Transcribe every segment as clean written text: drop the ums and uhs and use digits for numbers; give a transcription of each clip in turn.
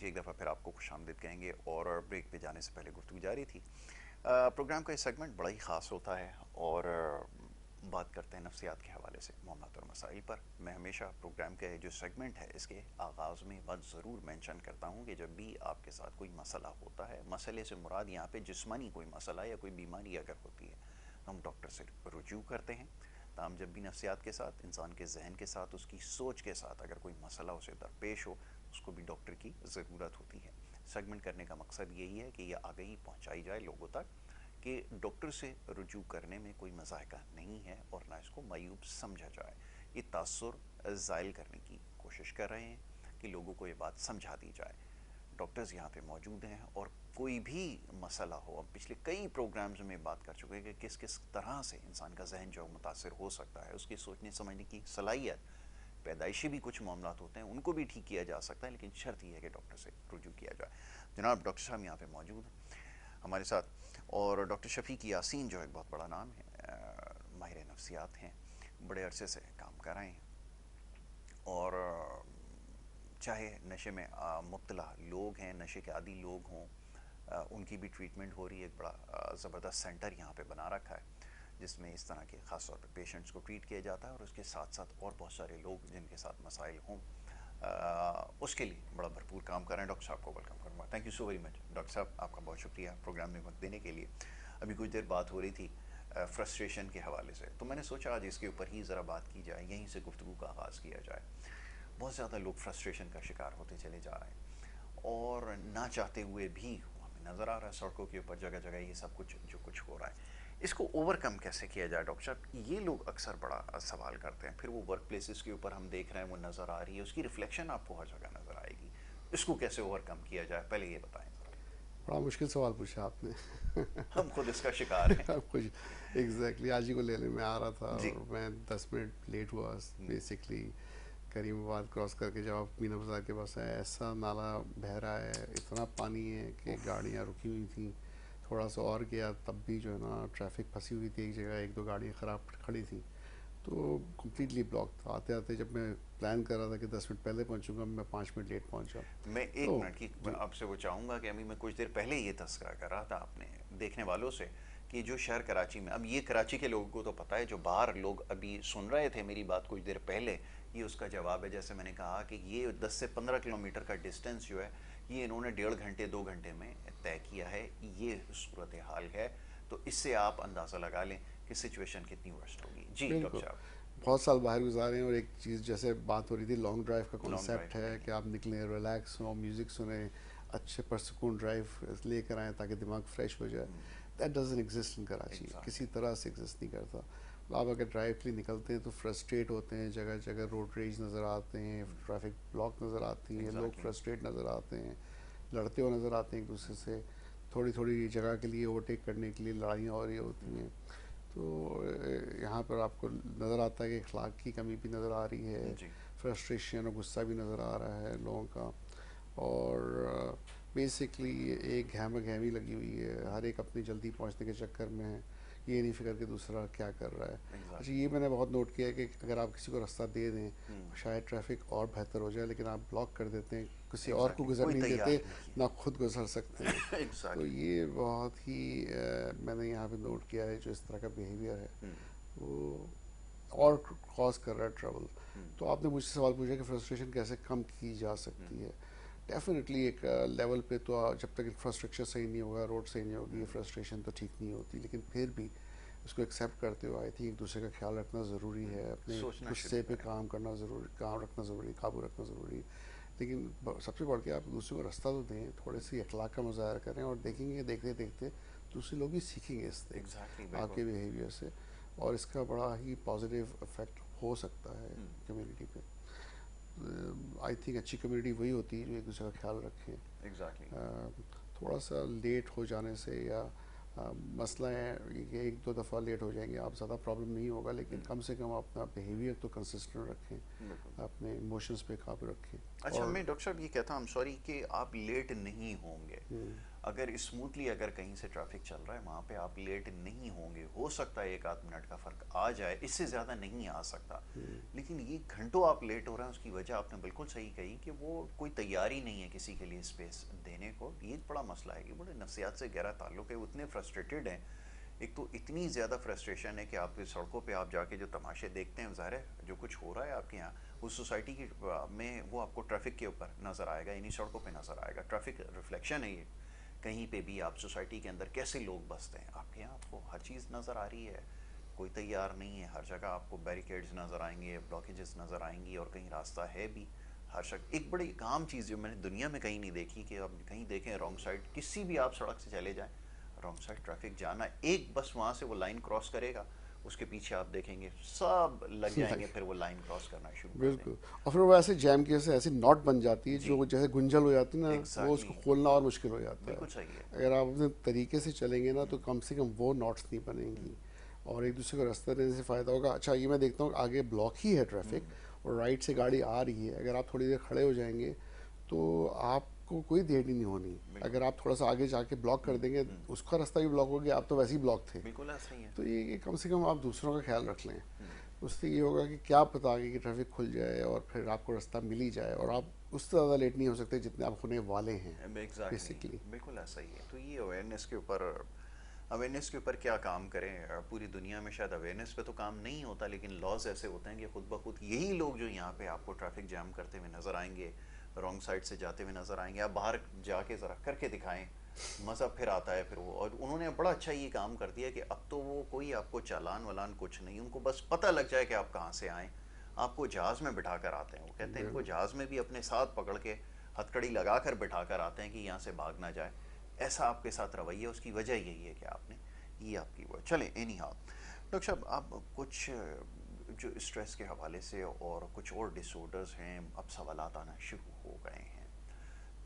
जी, एक दफ़ा फिर आपको खुशामदीद कहेंगे। और ब्रेक पे जाने से पहले गुफ्तगू जारी थी। प्रोग्राम का ये सेगमेंट बड़ा ही ख़ास होता है और बात करते हैं नफ्सियात के हवाले से मामलात और मसाइल पर। मैं हमेशा प्रोग्राम का जो सेगमेंट है इसके आगाज़ में बात ज़रूर मेंशन करता हूँ कि जब भी आपके साथ कोई मसला होता है, मसले से मुराद यहाँ पे जिस्मानी कोई मसला या कोई बीमारी अगर होती है तो हम डॉक्टर से रुजू करते हैं। ताम जब भी नफ्सियात के साथ, इंसान के जहन के साथ, उसकी सोच के साथ अगर कोई मसला उसे दरपेश हो, उसको भी डॉक्टर की ज़रूरत होती है। सेगमेंट करने का मकसद यही है कि यह आगाही पहुँचाई जाए लोगों तक कि डॉक्टर से रुजू करने में कोई मज़ाक़ा नहीं है और ना इसको मायूब समझा जाए। ये तासुर ज़ाइल करने की कोशिश कर रहे हैं कि लोगों को ये बात समझा दी जाए। डॉक्टर्स यहाँ पे मौजूद हैं और कोई भी मसला हो, अब पिछले कई प्रोग्राम्स में बात कर चुके हैं कि किस किस तरह से इंसान का जहन जो मुतासर हो सकता है, उसकी सोचने समझने की सलाहियत, पैदाइशी भी कुछ मामलात होते हैं उनको भी ठीक किया जा सकता है, लेकिन शर्त यह है कि डॉक्टर से रुजू किया जाए। जनाब डॉक्टर साहब यहाँ पे मौजूद हैं हमारे साथ। और डॉक्टर शफीक यासीन जो एक बहुत बड़ा नाम है, माहिर नफ्सियात हैं, बड़े अरसे से काम कर रहे हैं और चाहे नशे में मुब्तला लोग हैं, नशे के आदी लोग हों, उनकी भी ट्रीटमेंट हो रही है। एक बड़ा ज़बरदस्त सेंटर यहाँ पे बना रखा है जिसमें इस तरह के ख़ास तौर पे पेशेंट्स को ट्रीट किया जाता है और उसके साथ साथ और बहुत सारे लोग जिनके साथ मसाइल हों, उसके लिए बड़ा भरपूर काम कर रहे हैं। डॉक्टर साहब को वेलकम करूँगा। Thank you so very much doctor साहब, आपका बहुत शुक्रिया प्रोग्राम में वक्त देने के लिए। अभी कुछ देर बात हो रही थी फ्रस्ट्रेशन के हवाले से, तो मैंने सोचा आज इसके ऊपर ही ज़रा बात की जाए, यहीं से गुफ्तगू का आगाज़ किया जाए। बहुत ज़्यादा लोग फ्रस्ट्रेशन का शिकार होते चले जा रहे हैं और ना चाहते हुए भी हमें नज़र आ रहा है सड़कों के ऊपर जगह जगह ये सब कुछ जो कुछ हो रहा है। इसको ओवरकम कैसे किया जाए डॉक्टर साहब, ये लोग अक्सर बड़ा सवाल करते हैं। फिर वो वर्क प्लेसेस के ऊपर हम देख रहे हैं वो नज़र आ रही है, उसकी रिफ्लेक्शन आपको हर जगह नज़र आएगी। इसको कैसे ओवरकम किया जाए, पहले ये बताएं ज़रा। बड़ा मुश्किल सवाल पूछा आपने। हम खुद इसका शिकार हैं। आप कुछ एग्जैक्टली आज ही को लेने में आ रहा था जी। और मैं 10 मिनट लेट हुआ बेसिकली। करीमाबाद क्रॉस करके जब आप मीना बाज़ार के पास आए, ऐसा नाला बह रहा है, इतना पानी है कि उफ। गाड़ियाँ रुकी हुई थी। थोड़ा सा और गया तब भी जो है ना ट्रैफिक फंसी हुई थी, एक जगह एक दो गाड़ियाँ ख़राब खड़ी थी, तो कम्प्लीटली ब्लॉक था। आते आते जब मैं प्लान कर रहा था कि 10 मिनट पहले पहुंचूंगा, मैं 5 मिनट लेट पहुंचा। मैं एक तो मिनट की जी आपसे वो चाहूँगा कि अभी मैं कुछ देर पहले ये तस्करा कर रहा था अपने देखने वालों से कि जो शहर कराची में, अब ये कराची के लोगों को तो पता है, जो बाहर लोग अभी सुन रहे थे मेरी बात कुछ देर पहले, ये उसका जवाब है। जैसे मैंने कहा कि ये 10 से 15 किलोमीटर का डिस्टेंस जो है ये इन्होंने 1.5 घंटे 2 घंटे में तय किया है। ये सूरत हाल है, तो इससे आप अंदाज़ा लगा लें कि सिचुएशन कितनी वर्स्ट होगी। जी डॉक्टर बिल्कुल। साहब। बहुत साल बाहर गुजारे हैं और एक चीज़ जैसे बात हो रही थी, लॉन्ग ड्राइव का लॉन्ग कॉन्सेप्ट ड्राइव है नहीं कि है। आप निकलें, रिलैक्स हों, म्यूज़िक सुने, अच्छे परसकून ड्राइव लेकर आएँ ताकि दिमाग फ्रेश हो जाए। That doesn't exist in Karachi, किसी एग्जैक्टली। तरह से एग्जिस्ट नहीं करता। आप अगर ड्राइव के लिए निकलते हैं तो फ्रस्ट्रेट होते हैं, जगह जगह रोड रेज नज़र आते हैं, ट्रैफिक ब्लॉक नज़र आती हैं, लोग एग्जैक्टली। फ्रस्ट्रेट नज़र आते हैं, लड़ते हुए नज़र आते हैं एक दूसरे से, थोड़ी थोड़ी जगह के लिए ओवरटेक करने के लिए लड़ाइयाँ हो रही होती हैं। तो यहाँ पर आपको नज़र आता है कि अखलाक की कमी भी नज़र आ रही है, जी। फ्रस्ट्रेशन और गुस्सा भी नज़र आ रहा है लोगों का। और बेसिकली एक गहमा गहमी लगी हुई है, हर एक अपनी जल्दी पहुँचने के चक्कर में है, ये नहीं फिक्र कि दूसरा क्या कर रहा है। अच्छा, एग्जैक्टली। ये मैंने बहुत नोट किया है कि अगर आप किसी को रास्ता दे दें शायद ट्रैफिक और बेहतर हो जाए, लेकिन आप ब्लॉक कर देते हैं, किसी और को एग्जैक्टली, गुजर कोई नहीं देते, तैयार नहीं ना खुद गुजर सकते हैं। है। तो एग्जैक्टली। ये बहुत ही मैंने यहाँ पे नोट किया है, जो इस तरह का बिहेवियर है वो और कॉज कर रहा है ट्रबल। तो आपने मुझसे सवाल पूछा कि फ्रस्ट्रेशन कैसे कम की जा सकती है। डेफिनेटली एक लेवल पे तो जब तक इंफ्रास्ट्रक्चर सही नहीं होगा, रोड सही नहीं होगी, ये फ्रस्ट्रेशन तो ठीक नहीं होती, लेकिन फिर भी उसको एक्सेप्ट करते हुए आई थिंक एक दूसरे का ख्याल रखना ज़रूरी है, अपने सोचना शुरू गुस्से पे करें। काम करना ज़रूरी, काम रखना ज़रूरी, काबू रखना ज़रूरी। लेकिन सबसे बढ़ के आप दूसरे को रास्ता तो दें, थोड़े सी अखलाक का मुजाहरा करें और देखेंगे, देखते देखते दूसरे लोग भी सीखेंगे इससे, एग्जैक्टली, आपके बिल्कुल। बिहेवियर से, और इसका बड़ा ही पॉजिटिव इफेक्ट हो सकता है कम्युनिटी पे। आई थिंक अच्छी कम्युनिटी वही होती है जो एक दूसरे का ख्याल रखे। एग्जैक्टली। थोड़ा सा लेट हो जाने से या मसला है कि एक दो दफ़ा लेट हो जाएंगे, आप ज़्यादा प्रॉब्लम नहीं होगा, लेकिन कम से कम अपना बिहेवियर तो कंसिस्टेंट रखें, बिल्कुल। अपने इमोशंस पे काबू रखें। अच्छा, और मैं डॉक्टर साहब ये कहता हूँ, सॉरी, कि आप लेट नहीं होंगे, अगर स्मूथली अगर कहीं से ट्रैफिक चल रहा है वहाँ पे आप लेट नहीं होंगे, हो सकता है एक आध मिनट का फ़र्क आ जाए, इससे ज़्यादा नहीं आ सकता। लेकिन ये घंटों आप लेट हो रहे हैं, उसकी वजह आपने बिल्कुल सही कही कि वो कोई तैयारी नहीं है किसी के लिए स्पेस देने को। ये बड़ा मसला है, ये बड़े नफ्सियात से गहरा ताल्लुक है। वो इतने फ्रस्ट्रेटेड हैं, एक तो इतनी ज़्यादा फ्रस्ट्रेशन है कि आपकी सड़कों पे आप जाके जो तमाशे देखते हैं, ज़ाहिर है जो कुछ हो रहा है आपके यहाँ उस सोसाइटी की में वो आपको ट्रैफिक के ऊपर नज़र आएगा, इन्हीं सड़कों पे नज़र आएगा। ट्रैफिक रिफ्लेक्शन है ये। कहीं पे भी आप सोसाइटी के अंदर कैसे लोग बसते हैं, आपके यहाँ आपको हर चीज़ नज़र आ रही है। कोई तैयार नहीं है, हर जगह आपको बैरिकेड्स नज़र आएंगे, ब्लॉकेजेस नज़र आएंगी, और कहीं रास्ता है भी। हर शख्स, एक बड़ी आम चीज़ जो मैंने दुनिया में कहीं नहीं देखी कि आप कहीं देखें रॉन्ग साइड, किसी भी आप सड़क से चले जाएं, रॉन्ग साइड ट्रैफिक जाना, एक बस वहाँ से वो लाइन क्रॉस करेगा, उसके पीछे आप देखेंगे सब लग जाएंगे, फिर वो लाइन क्रॉस करना शुरू कर बिल्कुल। देंगे। और फिर वो ऐसे जैम की वजह से ऐसी नॉट बन जाती है जी, जो जैसे गुंजल हो जाती है ना, वो उसको एग्जैक्टली, खोलना और मुश्किल हो जाता है। बिल्कुल सही है। अगर आप अपने तरीके से चलेंगे ना तो कम से कम वो नॉट्स नहीं बनेंगी और एक दूसरे को रास्ता देने से फ़ायदा होगा। अच्छा, ये मैं देखता हूँ आगे ब्लॉक ही है ट्रैफिक और राइट से गाड़ी आ रही है, अगर आप थोड़ी देर खड़े हो जाएंगे तो आपको कोई देर नहीं होनी। बिल्कुल। अगर आप थोड़ा सा आगे जाके ब्लॉक कर देंगे, उसका रास्ता भी ब्लॉक हो गया, आप तो वैसे ही ब्लॉक थे। बिल्कुल ऐसा ही है। तो ये कम से कम आप दूसरों का ख्याल रख लें। उससे ये होगा कि क्या पता आगे कि ट्रैफिक खुल जाए और फिर आपको रास्ता मिल ही जाए और आप उससे ज़्यादा लेट नहीं हो सकते जितने आप होने वाले हैं एग्जैक्टली, बेसिकली। बिल्कुल ऐसा ही है। तो ये अवेयरनेस के ऊपर क्या काम करें। पूरी दुनिया में शायद अवेयरनेस पे तो काम नहीं होता, लेकिन लॉज ऐसे होते हैं कि खुद ब खुद यही लोग जो यहाँ पे आपको ट्रैफिक जैम करते हुए नज़र आएंगे, रॉन्ग साइड से जाते हुए नज़र आएंगे। आप बाहर जाके ज़रा करके दिखाएं, मज़ा फिर आता है फिर वो। और उन्होंने बड़ा अच्छा ये काम कर दिया कि अब तो वो कोई आपको चालान वालान कुछ नहीं, उनको बस पता लग जाए कि आप कहाँ से आएँ, आपको जहाज़ में बिठा कर आते हैं। वो कहते हैं इनको जहाज़ में भी अपने साथ पकड़ के हथकड़ी लगा कर बिठा कर आते हैं कि यहाँ से भाग ना जाए। ऐसा आपके साथ रवैया, उसकी वजह यही है कि आपने ये आपकी वो चले। एनी हाउ डॉक्टर साहब, आप कुछ जो स्ट्रेस के हवाले से और कुछ और डिसऑर्डर्स हैं, अब सवालात आना शुरू हो गए हैं।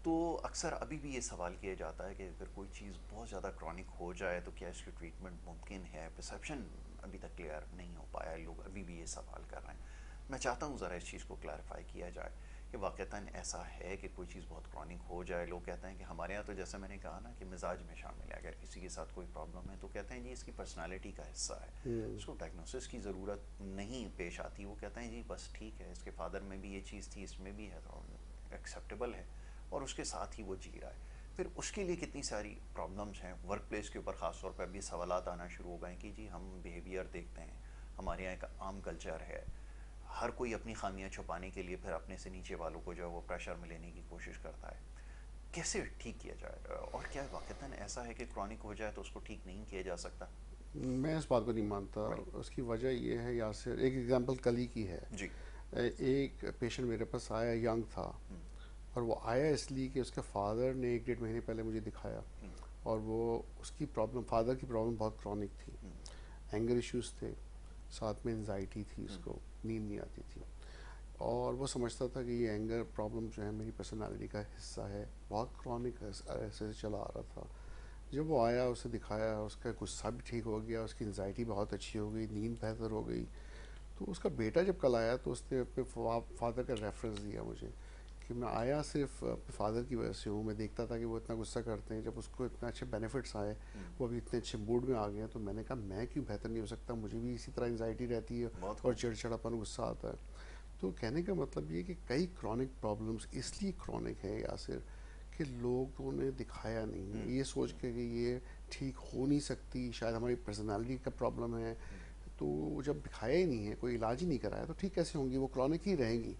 तो अक्सर अभी भी ये सवाल किया जाता है कि अगर कोई चीज़ बहुत ज़्यादा क्रॉनिक हो जाए तो क्या इसकी ट्रीटमेंट मुमकिन है। परसेप्शन अभी तक क्लियर नहीं हो पाया है, लोग अभी भी ये सवाल कर रहे हैं। मैं चाहता हूँ ज़रा इस चीज़ को क्लैरिफाई किया जाए कि वाक़तन ऐसा है कि कोई चीज़ बहुत क्रॉनिक हो जाए। लोग कहते हैं कि हमारे यहाँ तो जैसे मैंने कहा ना कि मिजाज में शामिल है, अगर किसी के साथ कोई प्रॉब्लम है तो कहते हैं जी इसकी पर्सनालिटी का हिस्सा है, इसको डायग्नोसिस की ज़रूरत नहीं पेश आती। वो कहते हैं जी बस ठीक है, इसके फादर में भी ये चीज़ थी, इसमें भी है, तो एक्सेप्टेबल है और उसके साथ ही वो जी रहा है। फिर उसके लिए कितनी सारी प्रॉब्लम्स हैं वर्क प्लेस के ऊपर, ख़ास तौर पर अभी सवालात आना शुरू हो गए कि जी हम बिहेवियर देखते हैं, हमारे यहाँ एक आम कल्चर है, हर कोई अपनी खामियां छुपाने के लिए फिर अपने से नीचे वालों को जो है वो प्रेशर में लेने की कोशिश करता है। कैसे ठीक किया जाए, और क्या वाक़तन ऐसा है कि क्रॉनिक हो जाए तो उसको ठीक नहीं किया जा सकता। मैं इस बात को नहीं मानता। राइट। उसकी वजह ये है, यासिर एक एग्जांपल कल ही की है। जी। एक पेशेंट मेरे पास आया, यंग था, और वो आया इसलिए कि उसके फादर ने 1 डेढ़ महीने पहले मुझे दिखाया और वो उसकी प्रॉब्लम, फादर की प्रॉब्लम बहुत क्रॉनिक थी। एंगर इश्यूज थे, साथ में एंजाइटी थी, उसको नींद नहीं आती थी और वो समझता था कि ये एंगर प्रॉब्लम जो है मेरी पर्सनालिटी का हिस्सा है, बहुत क्रॉनिक ऐसे चला आ रहा था। जब वो आया, उसे दिखाया, उसका गुस्सा भी ठीक हो गया, उसकी एंजाइटी बहुत अच्छी हो गई, नींद बेहतर हो गई। तो उसका बेटा जब कल आया तो उसने अपने फादर का रेफरेंस दिया मुझे कि मैं आया सिर्फ अपने फादर की वजह से हूँ। मैं देखता था कि वो इतना गुस्सा करते हैं, जब उसको इतने अच्छे बेनिफिट्स आए, वो अभी इतने अच्छे मूड में आ गए हैं, तो मैंने कहा मैं क्यों बेहतर नहीं हो सकता, मुझे भी इसी तरह एंजाइटी रहती है बहुत और खूब। चिड़चिड़ापन, गुस्सा आता है। तो कहने का मतलब ये कि कई क्रॉनिक प्रॉब्लम्स इसलिए क्रॉनिक है यासिर कि लोगों ने दिखाया नहीं है, ये सोच के कि ये ठीक हो नहीं सकती, शायद हमारी पर्सनालिटी का प्रॉब्लम है। तो जब दिखाया ही नहीं है, कोई इलाज ही नहीं कराया, तो ठीक कैसे होंगी, वो क्रॉनिक ही रहेंगी।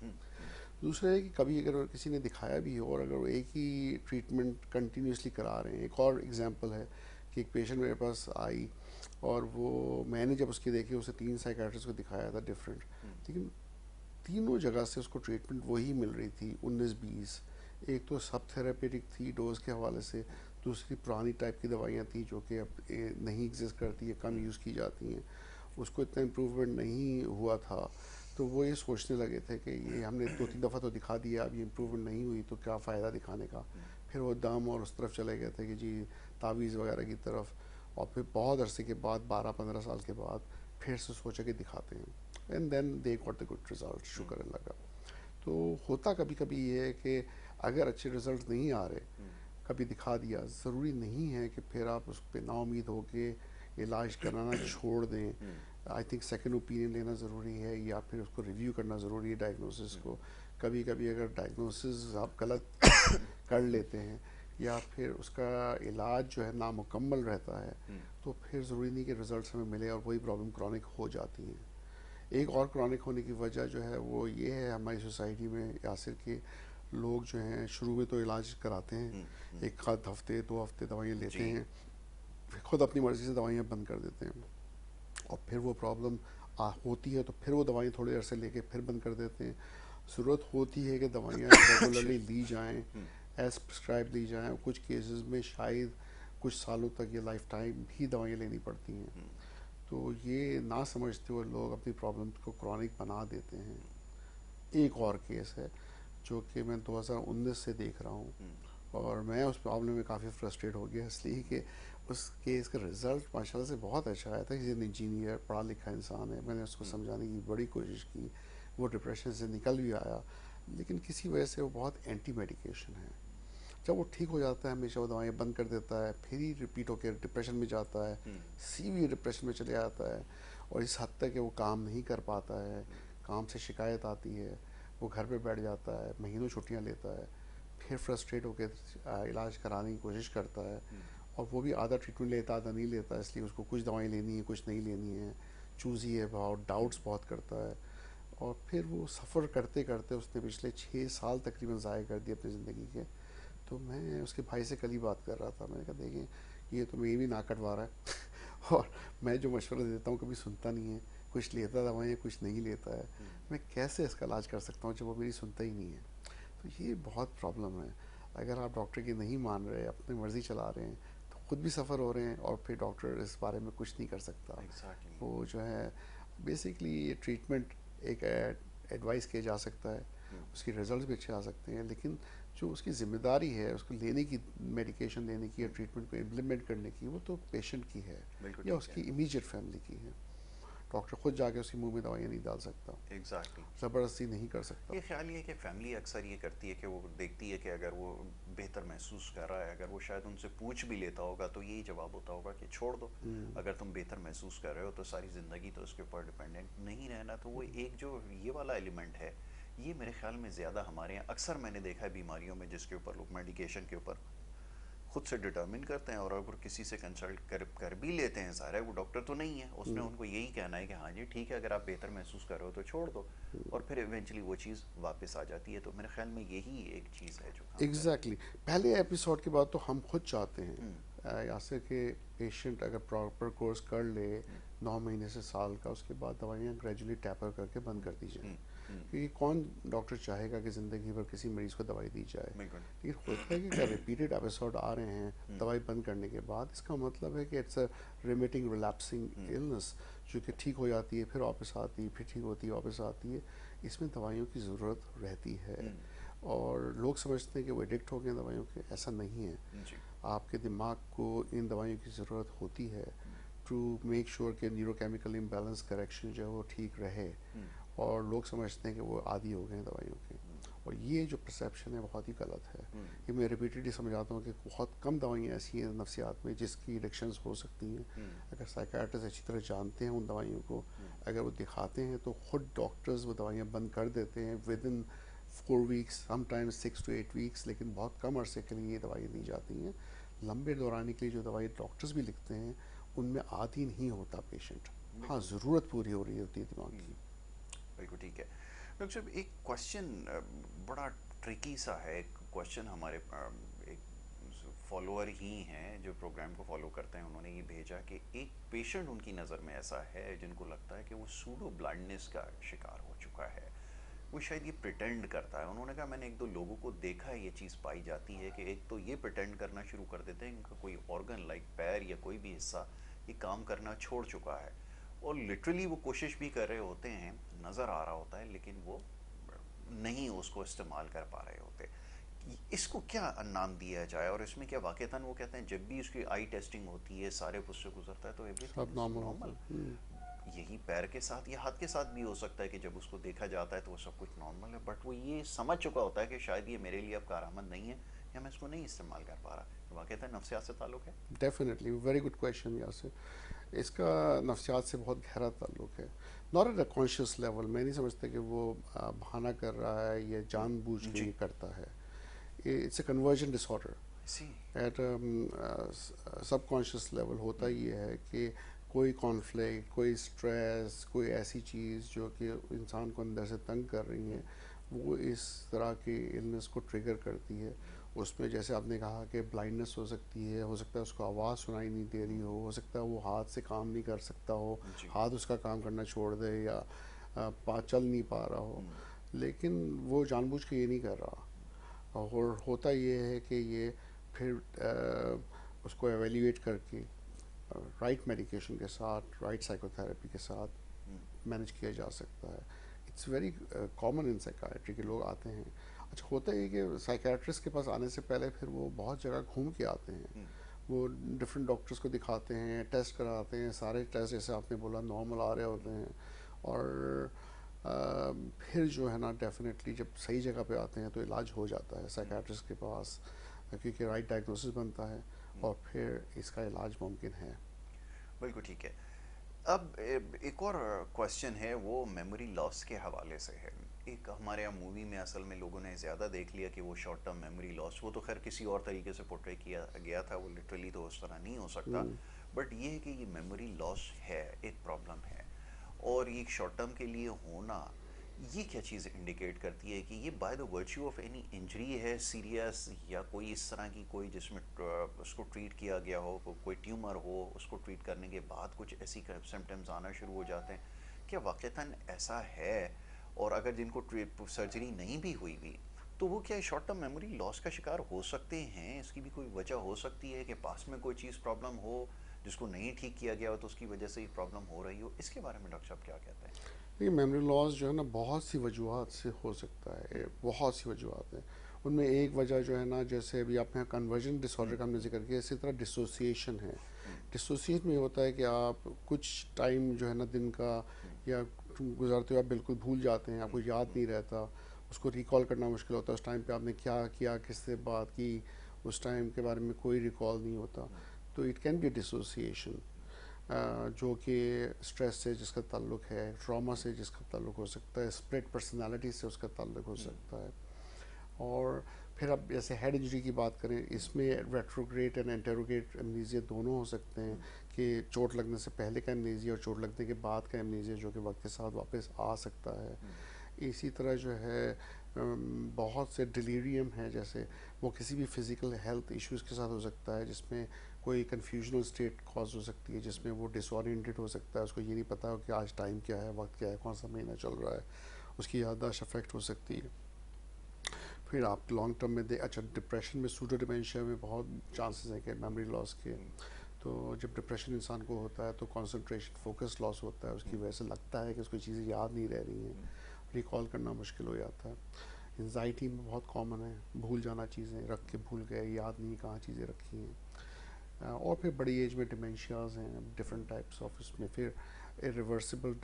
दूसरा है कि कभी अगर किसी ने दिखाया भी हो और अगर वो एक ही ट्रीटमेंट कंटिन्यूसली करा रहे हैं। एक और एग्जांपल है कि एक पेशेंट मेरे पास आई और वो, मैंने जब उसकी देखी, उसे 3 साइकेट्रिस्ट को दिखाया था डिफरेंट, लेकिन तीनों जगह से उसको ट्रीटमेंट वही मिल रही थी 19-20। एक तो सब थेरेपेटिक थी डोज के हवाले से, दूसरी पुरानी टाइप की दवाइयाँ थी जो कि अब नहीं एग्जिस्ट करती है, कम यूज़ की जाती हैं, उसको इतना इम्प्रूवमेंट नहीं हुआ था। तो वो ये सोचने लगे थे कि ये हमने 2-3 दफ़ा तो दिखा दिया, अब ये इम्प्रूवमेंट नहीं हुई तो क्या फ़ायदा दिखाने का। फिर वो दम और उस तरफ चले गए थे कि जी तावीज़ वगैरह की तरफ, और फिर बहुत अरसे के बाद, 12-15 साल के बाद फिर से सोचा कि दिखाते हैं, and then they got the good result, शुक्र अल्लाह का। तो होता कभी कभी ये है कि अगर अच्छे रिजल्ट नहीं आ रहे कभी दिखा दिया, ज़रूरी नहीं है कि फिर आप उस पर नाउम्मीद हो के इलाज कराना छोड़ दें। आई थिंक सेकंड ओपिनियन लेना ज़रूरी है, या फिर उसको रिव्यू करना ज़रूरी है डायग्नोसिस को। कभी कभी अगर डायग्नोसिस आप गलत कर लेते हैं या फिर उसका इलाज जो है नामुकम्मल रहता है, तो फिर ज़रूरी नहीं कि रिज़ल्ट हमें मिले और वही प्रॉब्लम क्रॉनिक हो जाती है। एक और क्रॉनिक होने की वजह जो है वो ये है हमारी सोसाइटी में, यासिर के लोग जो हैं शुरू में तो इलाज कराते हैं, एक आध हफ्ते 2 हफ्ते दवाइयाँ लेते जी। हैं, फिर खुद अपनी मर्ज़ी से दवाइयाँ बंद कर देते हैं, और फिर वो प्रॉब्लम होती है तो फिर वो दवाइयाँ थोड़े अरसे लेके फिर बंद कर देते हैं। ज़रूरत होती है कि दवाइयाँ रेगुलरली ली जाएं, एज प्रिस्क्राइब ली जाएं, और कुछ केसेस में शायद कुछ सालों तक या लाइफ टाइम भी दवाइयाँ लेनी पड़ती हैं। तो ये ना समझते हुए लोग अपनी प्रॉब्लम को क्रॉनिक बना देते हैं। एक और केस है जो कि मैं 2019 से देख रहा हूँ, और मैं उस प्रॉब्लम में काफ़ी फ्रस्ट्रेट हो गया, इसलिए कि उस केस का रिज़ल्ट माशाल्लाह से बहुत अच्छा आया था। एक इंजीनियर पढ़ा लिखा इंसान है, मैंने उसको समझाने की बड़ी कोशिश की, वो डिप्रेशन से निकल भी आया, लेकिन किसी वजह से वो बहुत एंटी मेडिकेशन है। जब वो ठीक हो जाता है हमेशा वो दवाइयाँ बंद कर देता है, फिर ही रिपीट होकर डिप्रेशन में जाता है, सीवियर डिप्रेशन में चले जाता है, और इस हद तक कि वो काम नहीं कर पाता है, काम से शिकायत आती है, वो घर पे बैठ जाता है, महीनों छुट्टियाँ लेता है, फिर फ्रस्ट्रेट होकर इलाज कराने की कोशिश करता है, और वो भी आधा ट्रीटमेंट लेता आधा नहीं लेता, इसलिए उसको कुछ दवाई लेनी है कुछ नहीं लेनी है, चूज़ी है, बहुत डाउट्स बहुत करता है, और फिर वो सफ़र करते करते उसने पिछले 6 साल तकरीबन ज़ाया कर दिए अपनी ज़िंदगी के। तो मैं उसके भाई से कल ही बात कर रहा था, मैंने कहा देखें ये तो मैं भी ना कटवा रहा है और मैं जो मशवरा देता हूँ कभी सुनता नहीं है, कुछ लेता दवाइयाँ कुछ नहीं लेता है, मैं कैसे इसका इलाज कर सकता हूँ जब वो मेरी सुनता ही नहीं है। तो ये बहुत प्रॉब्लम है। अगर आप डॉक्टर की नहीं मान रहे, अपनी मर्ज़ी चला रहे हैं, तो खुद भी सफ़र हो रहे हैं और फिर डॉक्टर इस बारे में कुछ नहीं कर सकता। एग्जैक्टली। वो जो है बेसिकली ये ट्रीटमेंट एक एडवाइस किया जा सकता है, उसके रिजल्ट भी अच्छे आ सकते हैं, लेकिन जो उसकी ज़िम्मेदारी है उसको लेने की, मेडिकेशन लेने की या ट्रीटमेंट को इम्प्लीमेंट करने की, वो तो पेशेंट की है बिल्कुल या ठीक है। उसकी इमीडिएट फैमिली की है। डॉक्टर खुद जाके उसके मुंह में दवाइयाँ नहीं डाल सकता, एग्जैक्टली। ज़बरदस्ती नहीं कर सकता। ये ख्याल ये है कि फैमिली अक्सर ये करती है कि वो देखती है कि अगर वो बेहतर महसूस कर रहा है, अगर वो शायद उनसे पूछ भी लेता होगा तो यही जवाब होता होगा कि छोड़ दो, अगर तुम बेहतर महसूस कर रहे हो तो सारी ज़िंदगी तो उसके ऊपर डिपेंडेंट नहीं रहना। तो वो एक जो ये वाला एलिमेंट है, ये मेरे ख्याल में ज़्यादा हमारे यहाँ अक्सर मैंने देखा है बीमारियों में, जिसके ऊपर लोग मेडिकेशन के ऊपर खुद से डिटर्मिन करते हैं, और अगर किसी से कंसल्ट कर भी लेते हैं, सारा वो डॉक्टर तो नहीं है, उसने उनको यही कहना है कि हाँ जी ठीक है, अगर आप बेहतर महसूस कर रहे हो तो छोड़ दो, और फिर इवेंचुअली वो चीज़ वापस आ जाती है। तो मेरे ख्याल में यही एक चीज़ है जो काम कर रही एग्जैक्टली पहले एपिसोड के बाद तो हम खुद चाहते हैं है। यासिर के पेशेंट अगर प्रॉपर कोर्स कर ले 9 महीने से साल का, उसके बाद दवाइयाँ ग्रेजुअली टैपर करके बंद कर दी जाए, क्योंकि कौन डॉक्टर चाहेगा कि ज़िंदगी भर किसी मरीज़ को दवाई दी जाए। बिल्कुल। लेकिन होता है कि क्या रिपीटेड एपिसोड आ रहे हैं दवाई बंद करने के बाद, इसका मतलब है कि it's a remitting relapsing illness, जो कि ठीक हो जाती है फिर वापस आती है, फिर ठीक होती है वापस आती है। इसमें दवाइयों की ज़रूरत रहती है, और लोग समझते हैं कि वो एडिक्ट हो गए हैं दवाइयों के, ऐसा नहीं है। जी। आपके दिमाग को इन दवाइयों की ज़रूरत होती है टू मेक श्योर कि न्यूरोकेमिकल इम्बैलेंस करेक्शन जो है वो ठीक रहे, और लोग समझते हैं कि वो आदी हो गए हैं दवाइयों के, और ये जो परसेप्शन है बहुत ही गलत है। ये मैं रिपीटेडली समझाता हूँ कि बहुत कम दवाइयाँ ऐसी हैं नफ्सियात में जिसकी एडिक्शंस हो सकती हैं। अगर साइकाट्रिस्ट अच्छी तरह जानते हैं उन दवाइयों को, अगर वो दिखाते हैं, तो खुद डॉक्टर्स वो दवाइयाँ बंद कर देते हैं with in 4 weeks, sometimes 6 to 8 weeks, लेकिन बहुत कम अरसे के लिए ये दवाई दी जाती हैं। लंबे दौरान के लिए जो दवाई डॉक्टर्स भी लिखते हैं उनमें आदी नहीं होता पेशेंट। हाँ, बिल्कुल। ज़रूरत पूरी हो रही होती है दिमाग की। बिल्कुल ठीक है। डॉक्टर साहब एक क्वेश्चन बड़ा ट्रिकी सा है, एक क्वेश्चन हमारे एक फॉलोअर ही हैं जो प्रोग्राम को फॉलो करते हैं, उन्होंने ये भेजा कि एक पेशेंट उनकी नज़र में ऐसा है जिनको लगता है कि वो सूडो ब्लाइंडनेस का शिकार हो चुका है, वो शायद ये प्रिटेंड करता है। उन्होंने कहा मैंने एक दो लोगों को देखा है, ये चीज़ पाई जाती है कि एक तो ये प्रिटेंड करना शुरू कर देते हैं इनका कोई ऑर्गन लाइक पैर या कोई भी हिस्सा ये काम करना छोड़ चुका है, और लिटरली वो कोशिश भी कर रहे होते हैं, नज़र आ रहा होता है, लेकिन वो नहीं उसको इस्तेमाल कर पा रहे होते। इसको क्या नाम दिया जाए, और इसमें क्या वाकईतन वो कहते हैं जब भी उसकी आई टेस्टिंग होती है, सारे उससे गुजरता है तो एवरीथिंग सब इज नॉर्मल होता नॉर्मल। है। यही पैर के साथ या हाथ के साथ भी हो सकता है कि जब उसको देखा जाता है तो वो सब कुछ नॉर्मल है, बट वो ये समझ चुका होता है कि शायद ये मेरे लिए अब कारआमद नहीं है, या मैं इसको नहीं इस्तेमाल कर पा रहा, तो वाक़ईतन नफ्सियात से ताल्लुक़ है? Definitely, very good question Yasir. इसका नफ्सियात से बहुत गहरा ताल्लुक है। Not at a conscious level, मैं नहीं समझता कि वो बहाना कर रहा है या जानबूझ के जी। ये करता है। It's a conversion disorder. See. At subconscious level होता ये है कि कोई कॉन्फ्लिक्ट, कोई स्ट्रेस, कोई ऐसी चीज़ जो कि इंसान को अंदर से तंग कर रही है, वो इस तरह की इलनेस को ट्रिगर करती है। उसमें जैसे आपने कहा कि ब्लाइंडनेस हो सकती है, हो सकता है उसको आवाज़ सुनाई नहीं दे रही हो सकता है वो हाथ से काम नहीं कर सकता हो, जी। हाथ उसका काम करना छोड़ दे, या चल नहीं पा रहा हो, लेकिन वो जानबूझ के ये नहीं कर रहा। और होता ये है कि ये फिर उसको एवेल्यूएट करके राइट मेडिकेशन के साथ, राइट साइकोथेरेपी के साथ मैनेज किया जा सकता है। It's very common in psychiatry के लोग आते हैं। अच्छा, होता है कि साइकेट्रिस्ट के पास आने से पहले फिर वो बहुत जगह घूम के आते हैं, वो डिफरेंट डॉक्टर्स को दिखाते हैं, टेस्ट कराते हैं, सारे टेस्ट जैसे आपने बोला नॉर्मल आ रहे होते हैं, और फिर जो है ना डेफिनेटली जब सही जगह पे आते हैं तो इलाज हो जाता है साइकेट्रिस्ट के पास, क्योंकि राइट डायग्नोसिस बनता है और फिर इसका इलाज मुमकिन है। बिल्कुल ठीक है। अब एक और क्वेश्चन है, वो मेमोरी लॉस के हवाले से है। एक हमारे यहाँ मूवी में असल में लोगों ने ज़्यादा देख लिया कि वो शॉर्ट टर्म मेमोरी लॉस, वो तो खैर किसी और तरीके से पोर्ट्रे किया गया था, वो लिटरली तो उस तरह नहीं हो सकता, बट ये है कि ये मेमोरी लॉस है, एक प्रॉब्लम है, और ये शॉर्ट टर्म के लिए होना, ये क्या चीज़ इंडिकेट करती है कि ये by the virtue of any injury है सीरियस, या कोई इस तरह की कोई जिसमें उसको ट्रीट किया गया हो, कोई ट्यूमर हो, उसको ट्रीट करने के बाद कुछ ऐसी सिम्टम्स आना शुरू हो जाते हैं, क्या वाक़ईतन ऐसा है? और अगर जिनको सर्जरी नहीं भी हुई भी, तो वो क्या शॉर्ट टर्म मेमोरी लॉस का शिकार हो सकते हैं? इसकी भी कोई वजह हो सकती है कि पास में कोई चीज़ प्रॉब्लम हो जिसको नहीं ठीक किया गया हो, तो उसकी वजह से ही प्रॉब्लम हो रही हो? इसके बारे में डॉक्टर साहब क्या कहते हैं? ये मेमोरी लॉस जो है ना बहुत सी वजूहत से हो सकता है, बहुत सी वजूहत हैं। उनमें एक वजह जो है ना, जैसे अभी आपने कन्वर्जन डिसऑर्डर का हमने जिक्र किया, इसी तरह डिसोसिएशन है। डिसोसिएशन में होता है कि आप कुछ टाइम जो है ना दिन का या गुजरते हुए आप बिल्कुल भूल जाते हैं, आपको याद नहीं रहता, उसको रिकॉल करना मुश्किल होता है, उस टाइम पे आपने क्या किया, किससे बात की, उस टाइम के बारे में कोई रिकॉल नहीं होता। तो इट कैन बी डिसोसिएशन, जो कि स्ट्रेस से जिसका ताल्लुक है, ट्रॉमा से जिसका ताल्लुक हो सकता है, स्प्लिट पर्सनालिटी से उसका ताल्लुक हो सकता है। और फिर अब जैसे हेड इंजरी की बात करें, इसमें रेट्रोग्रेड एंड एंटेरोगेट एमनीजिया दोनों हो सकते हैं, कि चोट लगने से पहले का एमनीजिया और चोट लगने के बाद का एमनीजिया जो कि वक्त के साथ वापस आ सकता है। इसी तरह जो है बहुत से डिलीरियम है, जैसे वो किसी भी फिज़िकल हेल्थ इश्यूज़ के साथ हो सकता है, जिसमें कोई कन्फ्यूजनल स्टेट कॉज हो सकती है, जिसमें वो डिसओरिएंटेड हो सकता है, उसको ये नहीं पता हो कि आज टाइम क्या है, वक्त क्या है, कौन सा महीना चल रहा है, उसकी याददाश्त अफेक्ट हो सकती है। फिर आप लॉन्ग टर्म में अच्छा, डिप्रेशन में, सूडो डिमेंशिया में बहुत चांसेस हैं कि मेमोरी लॉस के। तो जब डिप्रेशन इंसान को होता है तो कंसंट्रेशन, फोकस लॉस होता है, उसकी वजह से लगता है कि उसको चीज़ें याद नहीं रह रही हैं, रिकॉल करना मुश्किल हो जाता है। एंजाइटी में बहुत कॉमन है, भूल जाना, चीज़ें रख के भूल गए, याद नहीं कहाँ चीज़ें रखी हैं। और फिर बड़ी एज में डिमेंशियाज हैं डिफरेंट टाइप्स ऑफ, इसमें फिर इरिवर्सिबल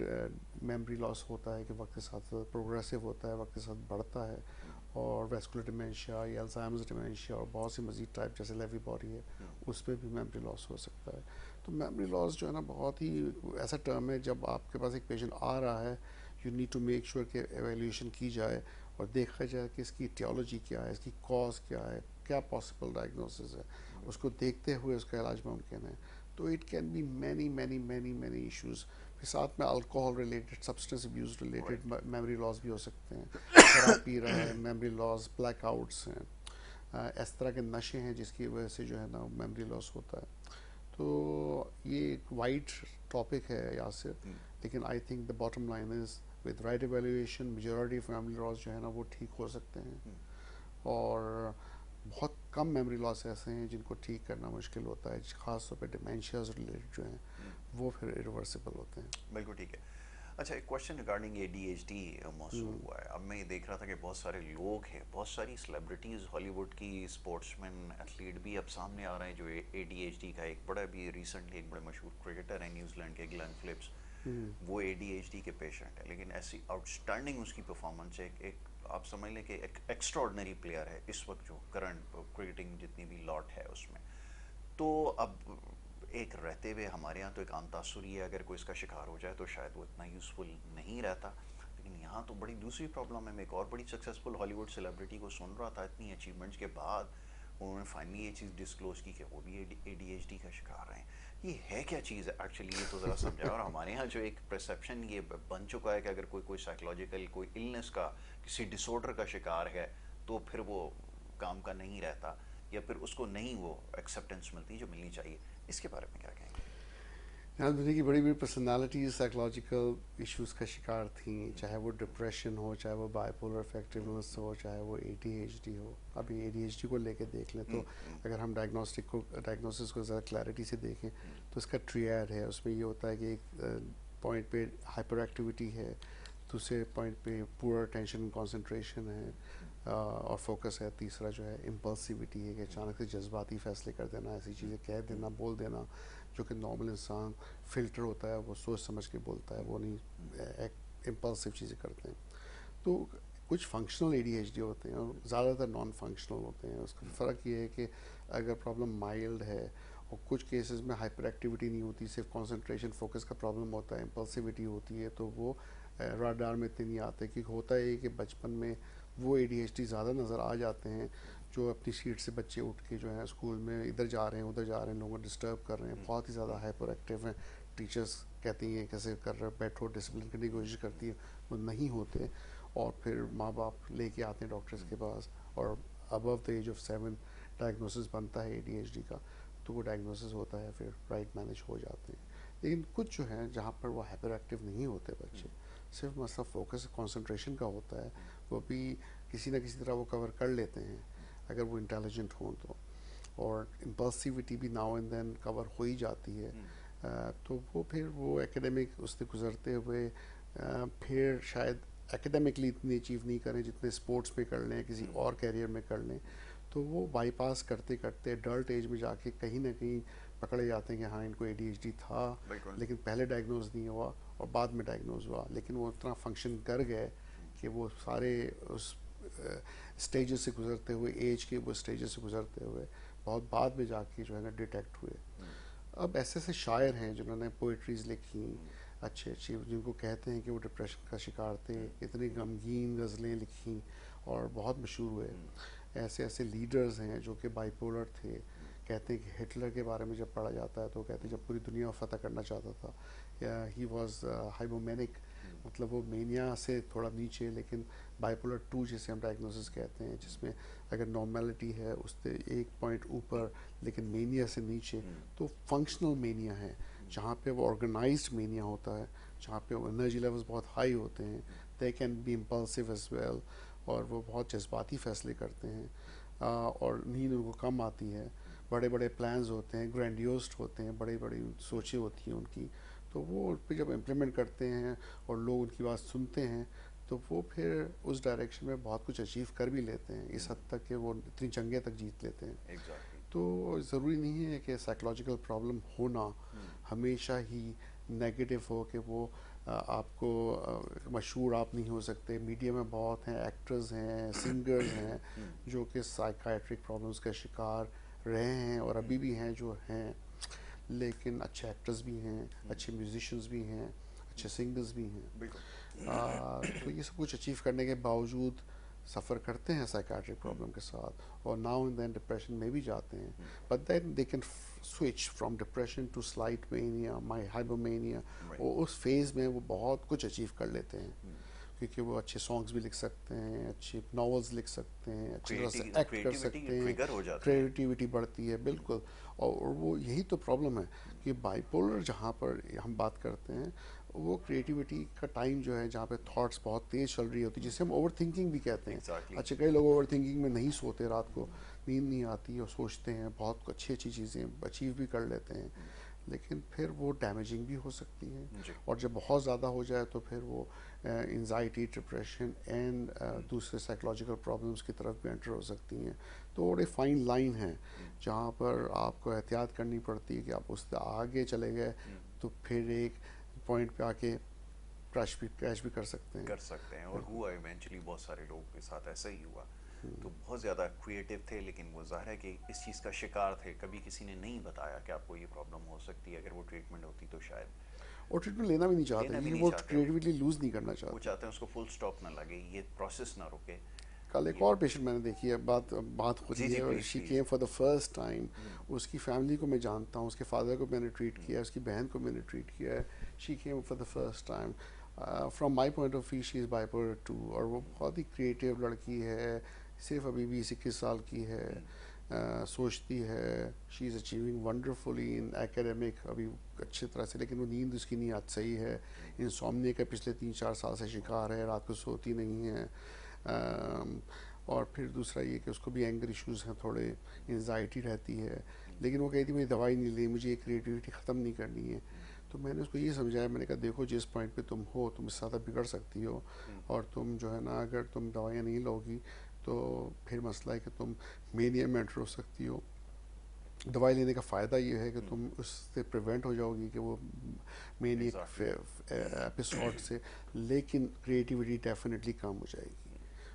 मेमोरी लॉस होता है कि वक्त के साथ प्रोग्रेसिव होता है, वक्त के साथ बढ़ता है, और वेस्कुलर डिमेंशिया या अल्जाइमर्स डिमेंशिया और बहुत सी मजीद टाइप जैसे लेवी बॉडी है, उसमें भी मेमोरी लॉस हो सकता है। तो मेमोरी लॉस जो है ना बहुत ही ऐसा टर्म है, जब आपके पास एक पेशेंट आ रहा है, you need to make sure कि एवेल्यूशन की जाए और देखा जाए कि इसकी टियोलॉजी क्या है, इसकी कॉज क्या है, क्या पॉसिबल डायग्नोसिस है, उसको देखते हुए उसका इलाज मुमकिन है। तो it can be many many many many issues. फिर साथ में alcohol related, substance abuse related memory loss भी हो सकते हैं, शराब पी रहा है, मेमोरी लॉस, ब्लैकआउट्स हैं, इस तरह के नशे हैं जिसकी वजह से जो है ना मेमोरी लॉस होता है। तो ये एक वाइड टॉपिक है यासिर, लेकिन I think the bottom line is with right evaluation majority of memory loss जो है ना वो ठीक हो सकते हैं, और बहुत कम मेमोरी लॉस ऐसे हैं जिनको ठीक करना मुश्किल होता है, ख़ास तौर पे डिमेंशियाज रिलेटेड जो हैं वो फिर इरिवर्सिबल होते हैं। बिल्कुल ठीक है। अच्छा, एक क्वेश्चन रिगार्डिंग ADHD मौसूल हुआ है। अब मैं ये देख रहा था कि बहुत सारे लोग हैं, बहुत सारी सेलिब्रिटीज़, हॉलीवुड की स्पोर्ट्समैन, एथलीट भी अब सामने आ रहे हैं जो ADHD का, एक बड़ा भी रिसेंटली एक बड़े मशहूर क्रिकेटर है न्यूजीलैंड के, ग्लेन फिलिप्स, वो ADHD के पेशेंट है, लेकिन ऐसी आउटस्टैंडिंग उसकी परफॉर्मेंस है, एक आप समझ लें कि एक एक्स्ट्रॉर्डनरी प्लेयर है इस वक्त जो करंट क्रिकेटिंग जितनी भी लॉट है उसमें। तो अब एक रहते हुए हमारे यहाँ तो एक आम तासुर ही है, अगर कोई इसका शिकार हो जाए तो शायद वो इतना यूज़फुल नहीं रहता। लेकिन यहाँ तो बड़ी दूसरी प्रॉब्लम है। मैं एक और बड़ी सक्सेसफुल हॉलीवुड सेलिब्रिटी को सुन रहा था, इतनी अचीवमेंट्स के बाद उन्होंने फाइनली ये चीज़ डिस्क्लोज की कि वो भी ADHD का शिकार हैं। ये है क्या चीज़ है एक्चुअली, ये तो ज़रा समझाओ। और हमारे यहाँ जो एक परसेप्शन ये बन चुका है कि अगर कोई कोई साइकोलॉजिकल कोई इलनेस का, किसी डिसऑर्डर का शिकार है तो फिर वो काम का नहीं रहता, या फिर उसको नहीं वो एक्सेप्टेंस मिलती जो मिलनी चाहिए। इसके बारे में क्या कहेंगे? यहाँ दुनिया की बड़ी बड़ी पर्सनालिटीज साइकोलॉजिकल इश्यूज का शिकार थी, चाहे वो डिप्रेशन हो, चाहे वो बाइपोलर अफेक्टिवनेस हो, चाहे वो ADHD हो। अभी ADHD को लेके देख लें तो अगर हम डायग्नोसिस को ज़्यादा क्लैरिटी से देखें तो इसका ट्रियाड है। उसमें ये होता है कि एक पॉइंट पे हाइपर एक्टिविटी है, दूसरे पॉइंट पे पूरा अटेंशन कंसंट्रेशन है, और फोकस है। तीसरा जो है इम्पल्सिविटी है कि अचानक से जज्बाती फैसले कर देना, ऐसी चीज़ें कह देना, बोल देना जो कि नॉर्मल इंसान फ़िल्टर होता है, वो सोच समझ के बोलता है, वो नहीं इम्पल्सिव चीज़ें करते हैं। तो कुछ फंक्शनल ADHD होते हैं और ज़्यादातर नॉन फंक्शनल होते हैं। उसका फ़र्क ये है कि अगर प्रॉब्लम माइल्ड है और कुछ केसेस में हाइपर एक्टिविटी नहीं होती, सिर्फ कंसंट्रेशन फोकस का प्रॉब्लम होता है, इम्पल्सिविटी होती है, तो वो राडार में इतने नहीं आते। क्योंकि होता है कि बचपन में वो ADHD ज़्यादा नज़र आ जाते हैं जो अपनी सीट से बच्चे उठ के जो है स्कूल में इधर जा रहे हैं उधर जा रहे हैं, लोगों को डिस्टर्ब कर रहे हैं, बहुत ही ज़्यादा हाइपर एक्टिव हैं। टीचर्स कहती हैं कैसे कर रहे, बैठो, डिसिप्लिन करने की कोशिश करती है, वो नहीं होते। और फिर माँ बाप लेके आते हैं डॉक्टर्स के पास, और above the age of 7 diagnosis बनता है ADHD का, तो वो डायग्नोसिस होता है, फिर राइट मैनेज हो जाते हैं। लेकिन कुछ जो हैं जहाँ पर वो हाइपर एक्टिव नहीं होते बच्चे, सिर्फ मसला फोकस कंसंट्रेशन का होता है, वो भी किसी ना किसी तरह वो कवर कर लेते हैं अगर वो इंटेलिजेंट हों तो। और इम्पल्सिविटी भी नाउ एंड देन कवर हो ही जाती है। तो वो फिर वो एकेडमिक उससे गुजरते हुए फिर शायद एकेडमिकली इतनी अचीव नहीं करें जितने स्पोर्ट्स में कर लें, किसी और कैरियर में कर लें, तो वो बाईपास करते करते एडल्ट एज में जाके कहीं ना कहीं पकड़े जाते हैं कि हाँ इनको ADHD था, लेकिन पहले डायग्नोज नहीं हुआ और बाद में डायग्नोज हुआ। लेकिन वो इतना फंक्शन कर गए कि वो सारे उस स्टेजेस से गुजरते हुए, एज के वो स्टेजेस से गुजरते हुए बहुत बाद में जाके जो है ना डिटेक्ट हुए। अब ऐसे ऐसे शायर हैं जिन्होंने पोइट्रीज लिखी अच्छी अच्छी, जिनको कहते हैं कि वो डिप्रेशन का शिकार थे, इतनी गमगीन गज़लें लिखी और बहुत मशहूर हुए। ऐसे ऐसे लीडर्स हैं जो कि बाइपोलर थे। कहते हैं कि हिटलर के बारे में जब पढ़ा जाता है तो कहते हैं जब पूरी दुनिया को फतह करना चाहता था, या ही वॉज हाइपोमेनिक, मतलब वो मेनिया से थोड़ा नीचे, लेकिन बाइपोलर 2 जिसे हम डायग्नोसिस कहते हैं, जिसमें अगर नॉर्मेलिटी है उससे 1 पॉइंट ऊपर लेकिन मेनिया से नीचे, तो फंक्शनल मेनिया है, जहाँ पे वो ऑर्गेनाइज्ड मेनिया होता है, जहाँ पे वो एनर्जी लेवल्स बहुत हाई होते हैं, they can be impulsive as well, और वो बहुत जज्बाती फैसले करते हैं, और नींद उनको कम आती है, बड़े बड़े प्लान्स होते हैं, ग्रैंडियोस्ट होते हैं, बड़ी बड़ी सोचें होती हैं उनकी, तो वो उन पर जब इम्प्लीमेंट करते हैं और लोग उनकी बात सुनते हैं तो वो फिर उस डायरेक्शन में बहुत कुछ अचीव कर भी लेते हैं, इस हद तक कि वो इतनी जंगें तक जीत लेते हैं। एग्जैक्टली। तो ज़रूरी नहीं है कि साइकोलॉजिकल प्रॉब्लम होना हमेशा ही नेगेटिव हो, कि वो आपको मशहूर आप नहीं हो सकते। मीडिया में बहुत हैं, एक्टर्स हैं, सिंगर्स हैं जो कि साइकाइट्रिक प्रॉब्लम्स का शिकार रहे हैं और अभी भी हैं जो हैं, लेकिन अच्छे एक्टर्स भी हैं, अच्छे म्यूजिशियंस भी हैं, अच्छे सिंगर्स भी हैं। तो ये सब कुछ अचीव करने के बावजूद सफ़र करते हैं साइकाट्रिक प्रॉब्लम के साथ, और नाउ एंड देन डिप्रेशन में भी जाते हैं, but then they can switch from depression to slight mania, माई हाइपोमेनिया, और उस फेज़ में वो बहुत कुछ अचीव कर लेते हैं, क्योंकि वो अच्छे सॉन्ग्स भी लिख सकते हैं, अच्छे नॉवेल्स लिख सकते हैं, अच्छी तरह से एक्ट कर सकते हैं, क्रिएटिविटी बढ़ती है, बिल्कुल। और वो यही तो प्रॉब्लम है कि बाइपोलर जहाँ पर हम बात करते हैं, वो क्रिएटिविटी का टाइम जो है जहाँ पे थॉट्स बहुत तेज़ चल रही होती है, जिसे हम ओवर थिंकिंग भी कहते हैं। अच्छा, कई लोग ओवर थिंकिंग में नहीं सोते, रात को नींद नहीं आती और सोचते हैं, बहुत अच्छी अच्छी चीज़ें अचीव भी कर लेते हैं, लेकिन फिर वो डैमेजिंग भी हो सकती है, और जब बहुत ज़्यादा हो जाए तो फिर वो एंजाइटी, डिप्रेशन एंड दूसरे साइकोलॉजिकल प्रॉब्लम्स की तरफ भी एंटर हो सकती हैं। तो बड़े फाइन लाइन है जहाँ पर आपको एहतियात करनी पड़ती है कि आप उससे आगे चले गए तो फिर एक पॉइंट पे आके क्रैश भी कर सकते हैं। कर सकते हैं, और हुआ इवेंचुअली बहुत सारे लोगों के साथ ऐसा ही हुआ। तो बहुत ज़्यादा क्रिएटिव थे, लेकिन वो ज़ाहिर है कि इस चीज़ का शिकार थे, कभी किसी ने नहीं बताया कि आपको ये प्रॉब्लम हो सकती है। अगर वो ट्रीटमेंट होती तो शायद और ट्रीटमेंट लेना भी नहीं चाहते लेना भी क्योंकि नहीं वो चाहते हो। क्रिएटिविटी लूज नहीं करना वो चाहते। चाहते हैं उसको फुल स्टॉप ना लगे, ये प्रोसेस ना रुके। कल एक ये और पेशेंट मैंने देखी है, बात बात हो जी रही जी, है, और please she please. Came for the first time. उसकी फैमिली को मैं जानता हूँ, उसके फादर को मैंने ट्रीट किया है, उसकी बहन को मैंने ट्रीट किया है। She came for the first time. From my point of view she is bipolar 2, और वो बहुत ही क्रिएटिव लड़की है, सिर्फ अभी 20-21 साल की है। सोचती है, she is achieving wonderfully in academic अभी अच्छी तरह से, लेकिन वो नींद उसकी नहीं आज सही है। इंसोम्निया का पिछले 3-4 साल से शिकार है, रात को सोती नहीं है। और फिर दूसरा ये कि उसको भी एंगर इश्यूज़ हैं, थोड़े एंजाइटी रहती है। लेकिन वो कहती मुझे दवाई नहीं लेनी, मुझे ये क्रिएटिविटी ख़त्म नहीं करनी है। तो मैंने उसको ये समझाया, मैंने कहा देखो जिस पॉइंट पे तुम हो, तुम इससे ज़्यादा बिगड़ सकती हो, और तुम जो है ना, अगर तुम दवाइयाँ नहीं लोगी तो फिर मसला है कि तुम मेनिया मेंटर हो सकती हो। दवाई लेने का फ़ायदा ये है कि तुम उससे प्रिवेंट हो जाओगी कि वो मेनियक एपिसोड से, लेकिन क्रिएटिविटी डेफिनेटली कम हो जाएगी।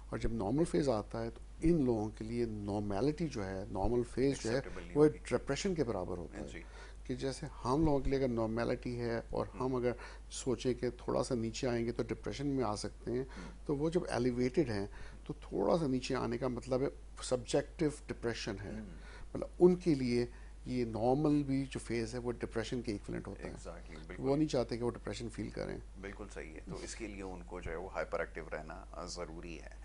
और जब नॉर्मल फेज़ आता है तो इन लोगों के लिए नॉर्मेलिटी जो है, नॉर्मल फेज़ जो है, एक्सेप्टेबल नहीं वो होगी। डिप्रेशन के बराबर होता है। जी। कि जैसे हम लोगों के लिए अगर नॉर्मेलिटी है और हम अगर सोचें कि थोड़ा सा नीचे आएंगे तो डिप्रेशन में आ सकते हैं, तो वो जब एलिवेटेड हैं तो थोड़ा सा नीचे आने का मतलब है सब्जेक्टिव डिप्रेशन है। मतलब उनके लिए ये नॉर्मल भी जो फेज़ है वो डिप्रेशन के इक्विवेलेंट होता है। एग्जैक्टली, तो वो बिल्कुल नहीं चाहते कि वो डिप्रेशन फील करें। बिल्कुल सही है। तो इसके लिए उनको जो है वो हाइपर एक्टिव रहना ज़रूरी है।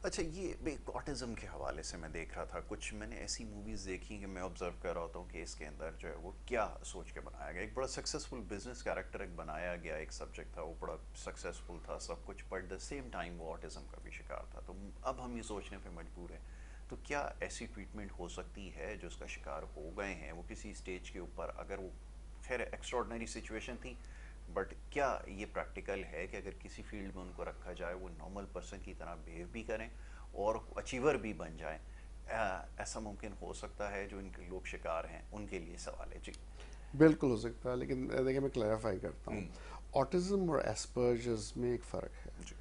अच्छा, ये एक ऑटिज़म के हवाले से मैं देख रहा था, कुछ मैंने ऐसी मूवीज़ देखी कि मैं ऑब्जर्व कर रहा होता हूँ कि इसके अंदर जो है वो क्या सोच के बनाया गया। एक बड़ा सक्सेसफुल बिजनेस कैरेक्टर एक बनाया गया, एक सब्जेक्ट था, वो बड़ा सक्सेसफुल था सब कुछ, बट द सेम टाइम वो ऑटिज़म का भी शिकार था। तो अब हम ये सोचने पे मजबूर हैं, तो क्या ऐसी ट्रीटमेंट हो सकती है जो उसका शिकार हो गए हैं वो किसी स्टेज के ऊपर, अगर वो खैर एक्स्ट्रॉर्डनरी सिचुएशन थी, बट क्या ये प्रैक्टिकल है कि अगर किसी फील्ड में उनको रखा जाए वो नॉर्मल पर्सन की तरह बिहेव भी करें और अचीवर भी बन जाएं? ऐसा मुमकिन हो सकता है? जो इनके लोग शिकार हैं उनके लिए सवाल है जी। बिल्कुल हो सकता है, लेकिन देखिए मैं क्लैरिफाई करता हूँ। हम्म, ऑटिज़म और एस्पर्जर्स में एक फ़र्क है। जी।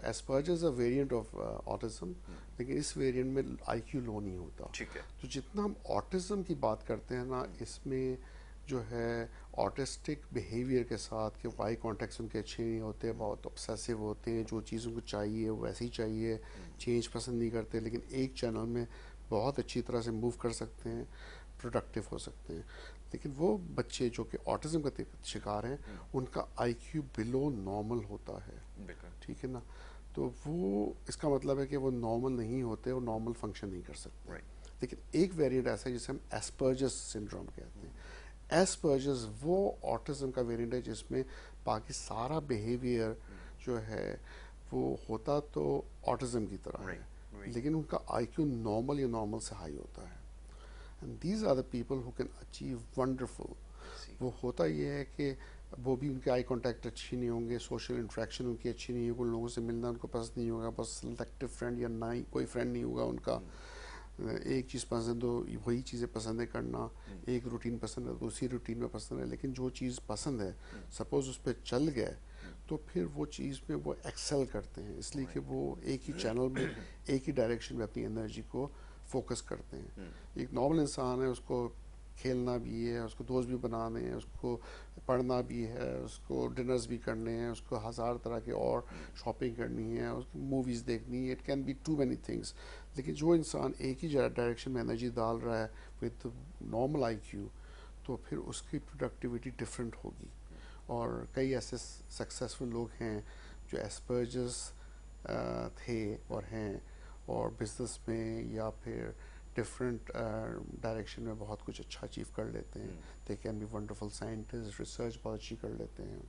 Asperger's a variant of autism, hmm, लेकिन इस वेरिएंट में आईक्यू लो नहीं होता। ठीक है। तो जितना हम ऑटिज़म की बात करते हैं ना, इसमें जो है ऑटिस्टिक बिहेवियर के साथ कि आई कॉन्टेक्ट्स उनके अच्छे नहीं होते, बहुत ऑब्सेसिव होते हैं, जो चीज़ उनको चाहिए वो वैसे ही चाहिए, चेंज पसंद नहीं करते, लेकिन एक चैनल में बहुत अच्छी तरह से मूव कर सकते हैं, प्रोडक्टिव हो सकते हैं। लेकिन वो बच्चे जो कि ऑटिज़म का शिकार हैं, उनका आईक्यू बिलो नॉर्मल होता है। बिल्कुल। ठीक है ना? तो वो इसका मतलब है कि वो नॉर्मल नहीं होते और नॉर्मल फंक्शन नहीं कर सकते। राइट। लेकिन एक वेरिएंट ऐसा है जिसे हम एस्पर्जस सिंड्रोम कहते हैं। एस्पर्जस वो ऑटिज्म का वेरिएंट है जिसमें बाकी सारा बिहेवियर जो है वो होता तो ऑटिज्म की तरह है, राइट। राइट। लेकिन उनका आईक्यू नॉर्मल या नॉर्मल से हाई होता है। And these are the people who can achieve wonderful. See. वो होता ये है कि वो भी उनके आई कांटेक्ट अच्छी नहीं होंगे, सोशल इंटरेक्शन उनकी अच्छी नहीं होगी, उन लोगों से मिलना उनको पसंद नहीं होगा, बस सिलेक्टिव फ्रेंड या ना ही कोई फ्रेंड नहीं होगा उनका। एक चीज़ पसंद हो वही चीज़ें पसंद है करना, एक रूटीन पसंद है तो उसी रूटीन में पसंद है, लेकिन जो चीज़ पसंद है सपोज उस पर चल गए तो फिर वो चीज़ में वो एक्सेल करते हैं, इसलिए कि वो एक ही चैनल में एक ही डायरेक्शन में अपनी एनर्जी को फोकस करते हैं। एक नॉर्मल इंसान है, उसको खेलना भी है, उसको दोस्त भी बनाने हैं, उसको पढ़ना भी है, उसको डिनर्स भी करने हैं, उसको हज़ार तरह के और शॉपिंग करनी है, उसको मूवीज़ देखनी है, it can be too many things. लेकिन जो इंसान एक ही डायरेक्शन में एनर्जी डाल रहा है विद नॉर्मल आईक्यू, तो फिर उसकी प्रोडक्टिविटी डिफरेंट होगी। और कई ऐसे सक्सेसफुल लोग हैं जो एस्पर्जस थे और हैं, और बिजनेस में या फिर डिफरेंट डायरेक्शन में बहुत कुछ अच्छा अचीव कर लेते हैं। They can B wonderful scientist, research बहुत अच्छी कर लेते हैं,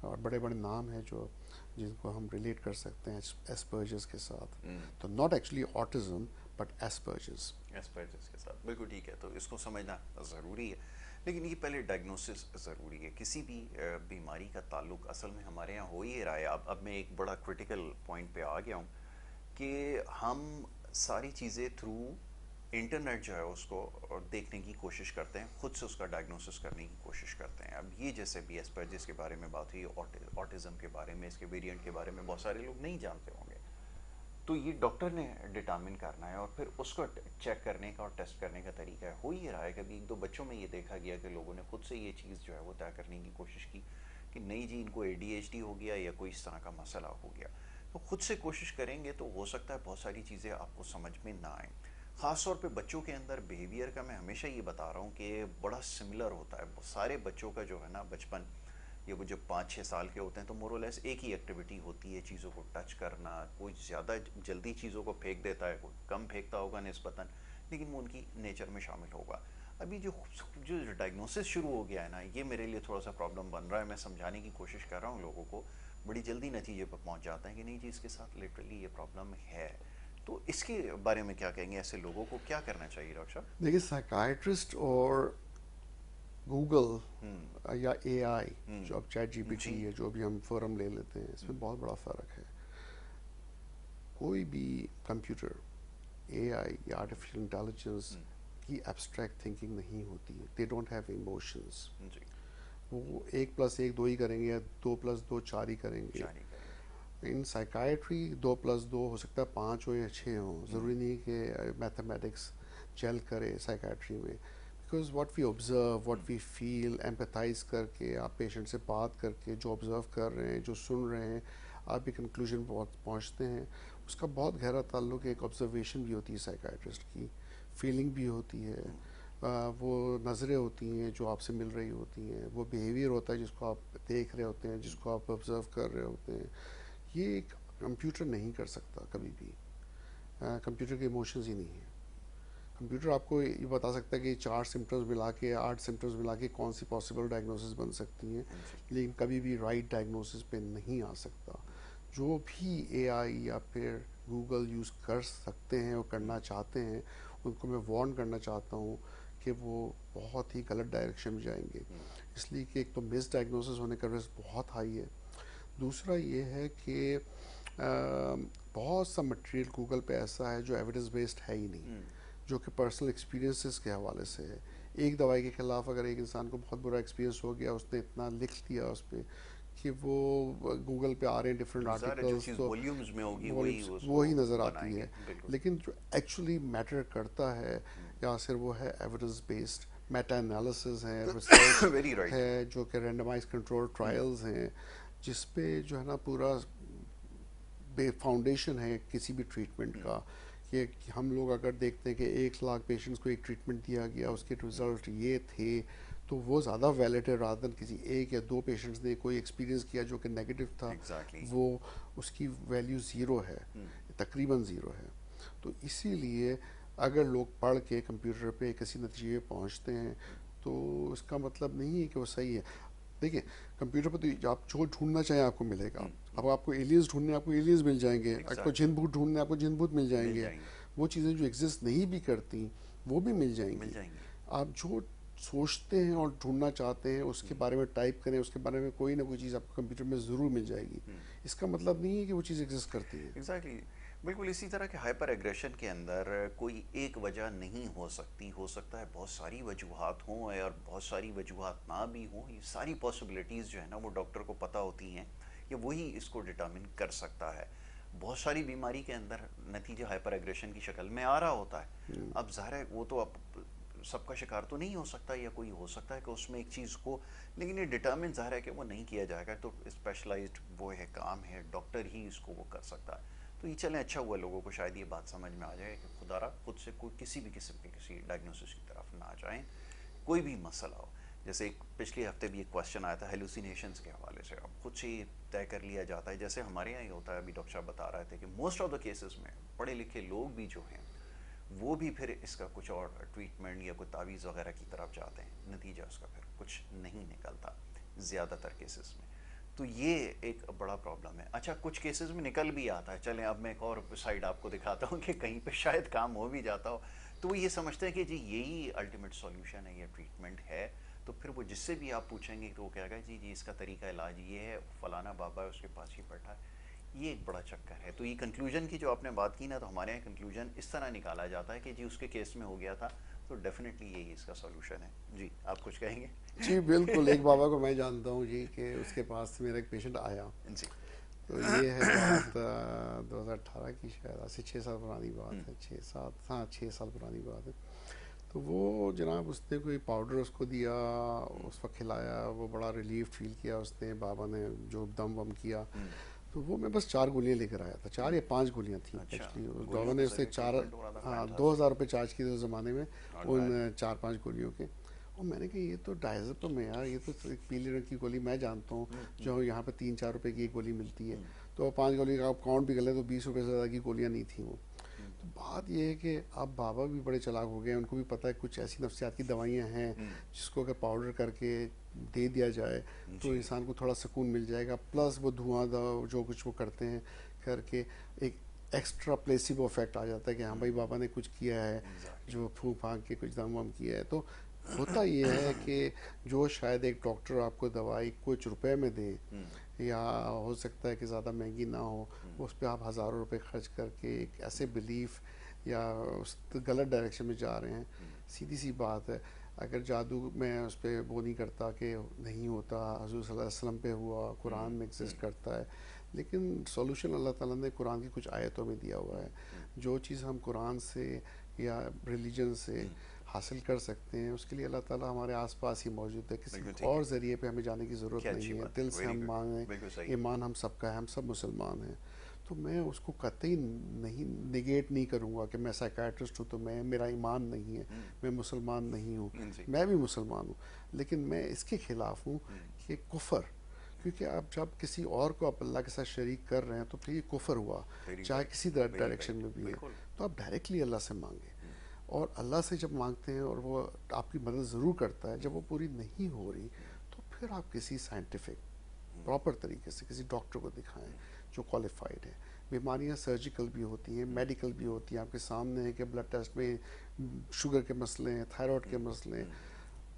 और बड़े बड़े नाम हैं जो जिनको हम रिलेट कर सकते हैं एस्पर्जस के साथ। तो नॉट एक्चुअली ऑटिज्म बट एस्पर्जस। एस्पर्जस के साथ बिल्कुल ठीक है। तो इसको समझना ज़रूरी है, लेकिन ये पहले डायग्नोसिस ज़रूरी है। किसी भी बीमारी का ताल्लुक असल में हमारे यहाँ हो ही रहा है। अब मैं एक बड़ा क्रिटिकल पॉइंट पे आ गया हूँ कि हम सारी चीज़ें थ्रू इंटरनेट जो है उसको देखने की कोशिश करते हैं, खुद से उसका डायग्नोसिस करने की कोशिश करते हैं। अब ये जैसे भी एस्पर्जिस के बारे में बात हुई, ऑटिज़म के बारे में, इसके वेरिएंट के बारे में बहुत सारे लोग नहीं जानते होंगे, तो ये डॉक्टर ने डिटर्मिन करना है और फिर उसको चेक करने का और टेस्ट करने का तरीका है। हो ही रहा है, कभी एक दो बच्चों में ये देखा गया कि लोगों ने खुद से ये चीज़ जो है वो तय करने की कोशिश की कि नहीं जी इनको ADHD हो गया या कोई इस तरह का मसला हो गया। तो खुद से कोशिश करेंगे तो हो सकता है बहुत सारी चीज़ें आपको समझ में ना आए। ख़ास तौर पे बच्चों के अंदर बिहेवियर का मैं हमेशा ये बता रहा हूँ कि बड़ा सिमिलर होता है। सारे बच्चों का जो है ना बचपन, ये वो जब 5-6 साल के होते हैं तो मोरलेस एक ही एक्टिविटी होती है, चीज़ों को टच करना। कोई ज़्यादा जल्दी चीज़ों को फेंक देता है, कोई कम फेंकता होगा निस्बतन, लेकिन वो उनकी नेचर में शामिल होगा। अभी जो जो डायग्नोसिस शुरू हो गया है ना, ये मेरे लिए थोड़ा सा प्रॉब्लम बन रहा है। मैं समझाने की कोशिश कर रहा हूँ लोगों को, बड़ी जल्दी नतीजे पर पहुँच जाते हैं कि नहीं जी इसके साथ लिटरली ये प्रॉब्लम है। तो इसके बारे में क्या कहेंगे, ऐसे लोगों को क्या करना चाहिए डॉक्टर साहब? देखिए, साइकाइट्रिस्ट और हम्म। गूगल या AI, जो अब चैट जी। GPT है, जो भी हम फोरम ले लेते हैं, इसमें बहुत बड़ा फ़र्क है। कोई भी कंप्यूटर, AI या आर्टिफिशियल इंटेलिजेंस की एब्स्ट्रैक्ट थिंकिंग नहीं होती है। They don't have emotions. जी। वो 1+1 2 ही करेंगे या 2+2 4 ही करेंगे। जारी करेंगे। इन साइकाइट्री 2+2 हो सकता है 5 हो या 6 हो, ज़रूरी नहीं कि मैथमेटिक्स जेल करे साइकाइट्री में। Because what we observe, what we feel, empathise करके, आप पेशेंट से बात करके जो ऑब्जर्व कर रहे हैं, जो सुन रहे हैं, आप एक कंक्लूजन पहुंचते हैं। उसका बहुत गहरा ताल्लुक एक ऑब्जर्वेशन भी होती है साइकाइट्रिस्ट की, फीलिंग भी होती है, वो नज़रें होती हैं जो आपसे मिल रही होती हैं, वो बिहेवियर होता है जिसको आप देख रहे होते हैं, जिसको आप ऑब्जर्व कर रहे होते हैं। ये एक कंप्यूटर नहीं कर सकता कभी भी। कंप्यूटर के इमोशंस ही नहीं है। कंप्यूटर आपको ये बता सकता है कि 4 सिम्टम्स मिला के, 8 सिम्टम्स मिला के कौन सी पॉसिबल डायग्नोसिस बन सकती हैं, जी। लेकिन कभी भी राइट डायग्नोसिस पे नहीं आ सकता। जो भी AI या फिर गूगल यूज़ कर सकते हैं और करना चाहते हैं, उनको मैं वार्न करना चाहता हूँ कि वो बहुत ही गलत डायरेक्शन में जाएंगे। इसलिए कि एक तो मिस डायग्नोसिस होने का रिस्क बहुत हाई है। दूसरा ये है कि बहुत सा मटेरियल गूगल पे ऐसा है जो एविडेंस बेस्ड है ही नहीं, जो कि पर्सनल एक्सपीरियंसेस के हवाले से है। एक दवाई के खिलाफ अगर एक इंसान को बहुत बुरा एक्सपीरियंस हो गया, उसने इतना लिख दिया उस पर कि वो गूगल पे आ रहे हैं डिफरेंट ज़ाहिर है जो आर्टिकल्स, चीज़ तो वॉल्यूम्स में होगी वही वॉल्यूम्स वो उसको ही नज़र आती बनाएंगे। है। बिल्कुल। लेकिन जो एक्चुअली मैटर करता है या फिर वो है एविडेंस बेस्ड, मेटा एनालिसिस है, रिसर्च वेरी राइट। है, जो कि रैंडमाइज कंट्रोल ट्रायल्स हैं, जिस पे जो है ना पूरा फाउंडेशन है किसी भी ट्रीटमेंट का। कि हम लोग अगर देखते हैं कि 1 लाख पेशेंट्स को एक ट्रीटमेंट दिया गया, उसके रिजल्ट ये थे, तो वो ज़्यादा वैलिड है रादर देन किसी 1 या 2 पेशेंट्स ने कोई एक्सपीरियंस किया जो कि नेगेटिव था। एग्जैक्टली। वो उसकी वैल्यू ज़ीरो है, तकरीबन ज़ीरो है। तो इसीलिए अगर लोग पढ़ के कंप्यूटर पे किसी नतीजे पे पहुंचते हैं, तो इसका मतलब नहीं है कि वो सही है। देखिए, कंप्यूटर पर तो आप जो ढूंढना चाहें आपको मिलेगा। अब आपको एलियंस ढूंढने, आपको एलियंस मिल जाएंगे। आपको एग्जैक्टली। जिन भूत ढूंढने, आपको जिन भूत मिल मिल जाएंगे। जाएंगे। वो चीज़ें जो एग्जिस्ट नहीं भी करती, वो भी मिल मिल जाएंगी। जाएंगी। आप जो सोचते हैं और ढूंढना चाहते हैं उसके बारे में टाइप करें, उसके बारे में कोई ना कोई चीज़ आपको कंप्यूटर में ज़रूर मिल जाएगी। इसका मतलब नहीं है कि वो चीज़ एग्जिस्ट करती है। एग्जैक्टली। बिल्कुल इसी तरह के हाइपर एग्रेशन के अंदर कोई एक वजह नहीं हो सकती, हो सकता है बहुत सारी वजूहात हों और बहुत सारी वजूहात ना भी हों। ये सारी पॉसिबिलिटीज़ जो है ना वो डॉक्टर को पता होती हैं, या वही इसको डिटर्मिन कर सकता है। बहुत सारी बीमारी के अंदर नतीजा हाइपर एग्रेशन की शक्ल में आ रहा होता है। अब ज़ाहिर है वो तो अब सबका शिकार तो नहीं हो सकता, या कोई हो सकता है कि उसमें एक चीज़ को, लेकिन ये डिटर्मिन ज़ाहिर है कि वो नहीं किया जाएगा। तो स्पेशलाइज्ड वो है काम है, डॉक्टर ही इसको वो कर सकता है। तो ये चलें, अच्छा हुआ लोगों को शायद ये बात समझ में आ जाए कि खुदारा खुद से कोई किसी भी किस्म के किसी डायग्नोसिस की तरफ ना जाएं, कोई भी मसला हो। जैसे एक पिछले हफ्ते भी एक क्वेश्चन आया था हेलुसिनेशंस के हवाले से। अब खुद से ये तय कर लिया जाता है, जैसे हमारे यहाँ ही होता है। अभी डॉक्टर साहब बता रहे थे कि मोस्ट ऑफ द केसेस में पढ़े लिखे लोग भी जो हैं वो भी फिर इसका कुछ और ट्रीटमेंट या कोई तावीज़ वगैरह की तरफ जाते हैं, नतीजा उसका फिर कुछ नहीं निकलता ज़्यादातर केसेस में। तो ये एक बड़ा प्रॉब्लम है। अच्छा, कुछ केसेस में निकल भी आता है। चलें अब मैं एक और साइड आपको दिखाता हूँ कि कहीं पे शायद काम हो भी जाता हो। तो वो ये समझते हैं कि जी यही अल्टीमेट सॉल्यूशन है, ये ट्रीटमेंट है। तो फिर वो जिससे भी आप पूछेंगे तो वो कहेगा जी जी इसका तरीका इलाज ये है, फलाना बाबा है उसके पास ही बैठा है। ये एक बड़ा चक्कर है। तो ये कंक्लूजन की जो आपने बात की ना, तो हमारे यहाँ कंक्लूजन इस तरह निकाला जाता है कि जी उसके केस में हो गया था, तो डेफिनेटली यही इसका सॉल्यूशन है। जी आप कुछ कहेंगे? जी बिल्कुल, एक बाबा को मैं जानता हूँ जी, कि उसके पास मेरा एक पेशेंट आया। जी। तो ये है बात 2018 की, शायद आज से 6 साल पुरानी बात है, 6-7, हाँ 6 साल पुरानी बात है। तो वो जनाब उसने कोई पाउडर उसको दिया, उस वक्त खिलाया, वो बड़ा रिलीफ फील किया उसने, बाबा ने जो दम वम किया। तो वो मैं बस 4 गोलियां लेकर आया था, 4 या 5 गोलियां थी अच्छा, एक्चुअली। उस बाबा गोलियों ने का उसने सही 4, ट्रीटमेंट हो रहा था, हाँ फैंटास्टिक। 2,000 रुपये चार्ज किए थे उस ज़माने में नॉट उन बैड। 4-5 गोलियों के। और मैंने कहा ये तो डायज़ेपम है यार, ये तो एक पीले रंग की गोली मैं जानता हूँ, जो यहाँ पे 3-4 रुपए की एक गोली मिलती है। तो 5 गोली का आप काउंट भी कर ले तो 20 रुपये से ज़्यादा की गोलियाँ नहीं थी वो। तो बात यह है कि अब बाबा भी बड़े चालाक हो गए, उनको भी पता है कुछ ऐसी नफ्सियात की दवाइयाँ हैं जिसको अगर पाउडर करके दे दिया जाए तो जी। इंसान को थोड़ा सुकून मिल जाएगा, प्लस वो धुआं जो कुछ वो करते हैं करके एक एक्स्ट्रा प्लेसिबो इफेक्ट आ जाता है कि हाँ भाई बाबा ने कुछ किया है, एग्जैक्टली। जो फूंक फांक के कुछ दम वम किया है। तो होता ये है कि जो शायद एक डॉक्टर आपको दवाई कुछ रुपए में दे, या हो सकता है कि ज़्यादा महंगी ना हो, उस पर आप हज़ारों रुपए खर्च करके एक ऐसे बिलीफ या उस गलत डायरेक्शन में जा रहे हैं। सीधी सी बात है, अगर जादू मैं उस पर वो नहीं करता कि नहीं होता, हज़ूर सल्लल्लाहु अलैहि वसल्लम पे हुआ, कुरान में एग्जिस्ट करता है, लेकिन सॉल्यूशन अल्लाह ताला ने कुरान की कुछ आयतों में दिया हुआ है। जो चीज़ हम कुरान से या रिलीजन से हासिल कर सकते हैं, उसके लिए अल्लाह ताला हमारे आसपास ही मौजूद है, किसी बिल्कुल ठीक और है। ज़रिए पे हमें जाने की ज़रूरत क्या नहीं अच्छी है। बात है, दिल से वेरी हम गुड। माने, बिल्कुल सही। ईमान हम सबका है, हम सब मुसलमान हैं। तो मैं उसको कतई नहीं निगेट नहीं करूँगा कि मैं साइकाट्रिस्ट हूँ तो मैं, मेरा ईमान नहीं है, मैं मुसलमान नहीं हूँ। जी। मैं भी मुसलमान हूँ, लेकिन मैं इसके ख़िलाफ़ हूँ कि कुफर, क्योंकि आप जब किसी और को आप अल्लाह के साथ शरीक कर रहे हैं तो फिर ये कुफर हुआ, वेरी चाहे राइट। किसी वेरी डायरेक्शन राइट, में भी है। बिल्कुल। तो आप डायरेक्टली अल्लाह से मांगे, और अल्लाह से जब मांगते हैं और वो आपकी मदद ज़रूर करता है, जब वो पूरी नहीं हो रही तो फिर आप किसी साइंटिफिक प्रॉपर तरीके से किसी डॉक्टर को दिखाएं जो क्वालिफाइड है। बीमारियां सर्जिकल भी होती हैं, मेडिकल भी होती हैं, आपके सामने है कि ब्लड टेस्ट में शुगर के मसले हैं, थायराइड के मसले हैं।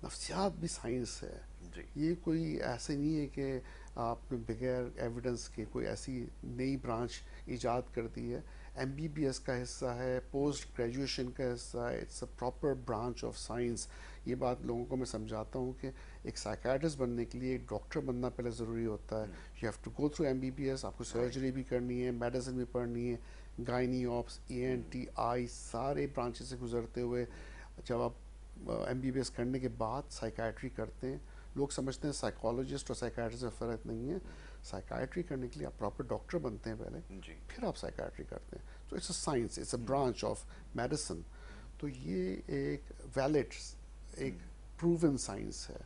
नफ्सियात भी साइंस है, जी। ये कोई ऐसे नहीं है कि आपने बगैर एविडेंस के कोई ऐसी नई ब्रांच इजाद कर दी है। एमबीबीएस का हिस्सा है, पोस्ट ग्रेजुएशन का हिस्सा है, it's a proper branch of science. ये बात लोगों को मैं समझाता हूँ कि एक साइकाट्रिस्ट बनने के लिए एक डॉक्टर बनना पहले ज़रूरी होता है। You have to go through MBBS, आपको सर्जरी भी करनी है, मेडिसिन भी पढ़नी है, गायनी ऑप्स, ENT, आई, सारे ब्रांचेस से गुजरते हुए जब आप एमबीबीएस करने के बाद साइकाट्री करते हैं। लोग समझते हैं साइकोलॉजिस्ट और साइकाट्रिस्ट में फ़र्क नहीं है। साइकाट्री करने के लिए आप प्रॉपर डॉक्टर बनते हैं पहले, जी। फिर आप साइकाट्री करते हैं। तो it's a science, it's a branch of medicine. तो ये एक वैलिड, एक प्रूवन साइंस है।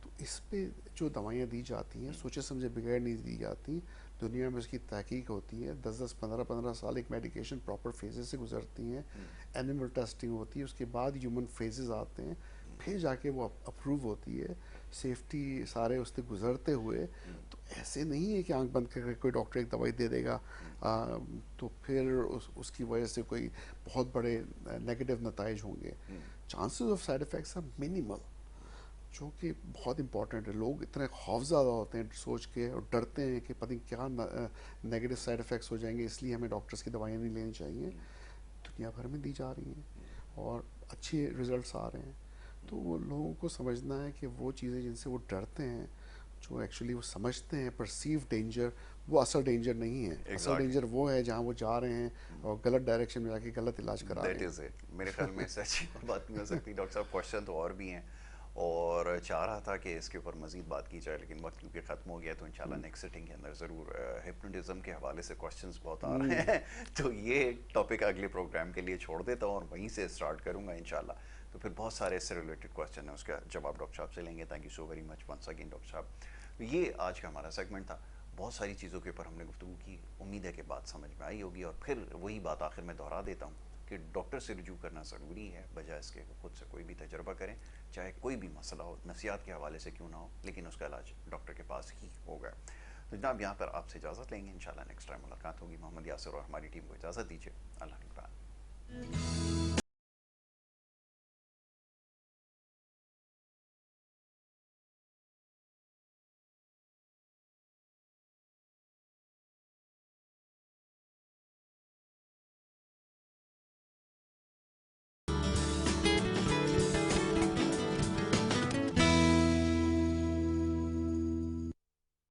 तो इस पे जो दवाइयाँ दी जाती हैं सोचे समझे बगैर नहीं दी जाती। दुनिया में उसकी तहकीक होती है, 10-10, 15-15 साल एक मेडिकेशन प्रॉपर फेजेस से गुजरती हैं, एनिमल टेस्टिंग होती है, उसके बाद ह्यूमन फेजेस आते हैं, फिर जाके वो अप्रूव होती है, सेफ्टी सारे उससे गुजरते हुए। तो ऐसे नहीं है कि आंख बंद करके कोई डॉक्टर एक दवाई दे देगा तो फिर उसकी वजह से कोई बहुत बड़े नेगेटिव नताइज होंगे। Chances of side effects are minimal, जो कि बहुत इंपॉर्टेंट है। लोग इतने खौफज़दा होते हैं सोच के और डरते हैं कि पता नहीं क्या नेगेटिव साइड इफ़ेक्ट्स हो जाएंगे, इसलिए हमें डॉक्टर्स की दवाइयाँ नहीं लेनी चाहिए। दुनिया भर में दी जा रही हैं और अच्छे रिजल्ट्स आ रहे हैं। तो वो लोगों को समझना है कि वो चीज़ें जिनसे वो डरते हैं, जो एक्चुअली वो समझते हैं परसीव डेंजर, वो असल डेंजर नहीं है। असल एग्जैक्टली। डेंजर वो है जहाँ वो जा रहे हैं और गलत डायरेक्शन में जाके गलत इलाज करा दैट रहे इज़ इट। मेरे ख्याल में इससे अच्छी और बात नहीं हो सकती। डॉक्टर साहब क्वेश्चन तो और भी हैं, और चाह रहा था कि इसके ऊपर मज़ीद बात की जाए, लेकिन वक्त क्योंकि ख़त्म हो गया, तो इंशाल्लाह नेक्स्ट सिटिंग के अंदर ज़रूर हिप्नोटिज्म के हवाले से क्वेश्चंस बहुत आ रहे हैं तो ये टॉपिक अगले प्रोग्राम के लिए छोड़ देता हूँ और वहीं से स्टार्ट करूँगा इंशाल्लाह। तो फिर बहुत सारे इससे रिलेटेड क्वेश्चन हैं, उसका जवाब डॉक्टर साहब से लेंगे। Thank you so very much once again doctor साहब। तो ये आज का हमारा सेगमेंट था। बहुत सारी चीज़ों के ऊपर हमने गुफ्तगू की, उम्मीद है कि बात समझ में आई होगी। और फिर वही बात आखिर में दोहरा देता हूँ कि डॉक्टर से रुजू करना ज़रूरी है, बजाय इसके खुद से कोई भी तजर्बा करें, चाहे कोई भी मसला हो, नफ्सियात के हवाले से क्यों ना हो, लेकिन उसका इलाज डॉक्टर के पास ही होगा। तो जनाब यहाँ पर आपसे इजाज़त लेंगे, इंशाल्लाह नेक्स्ट टाइम मुलाकात होगी। मोहम्मद यासिर और हमारी टीम को इजाज़त दीजिए। अल्लाह निगरान।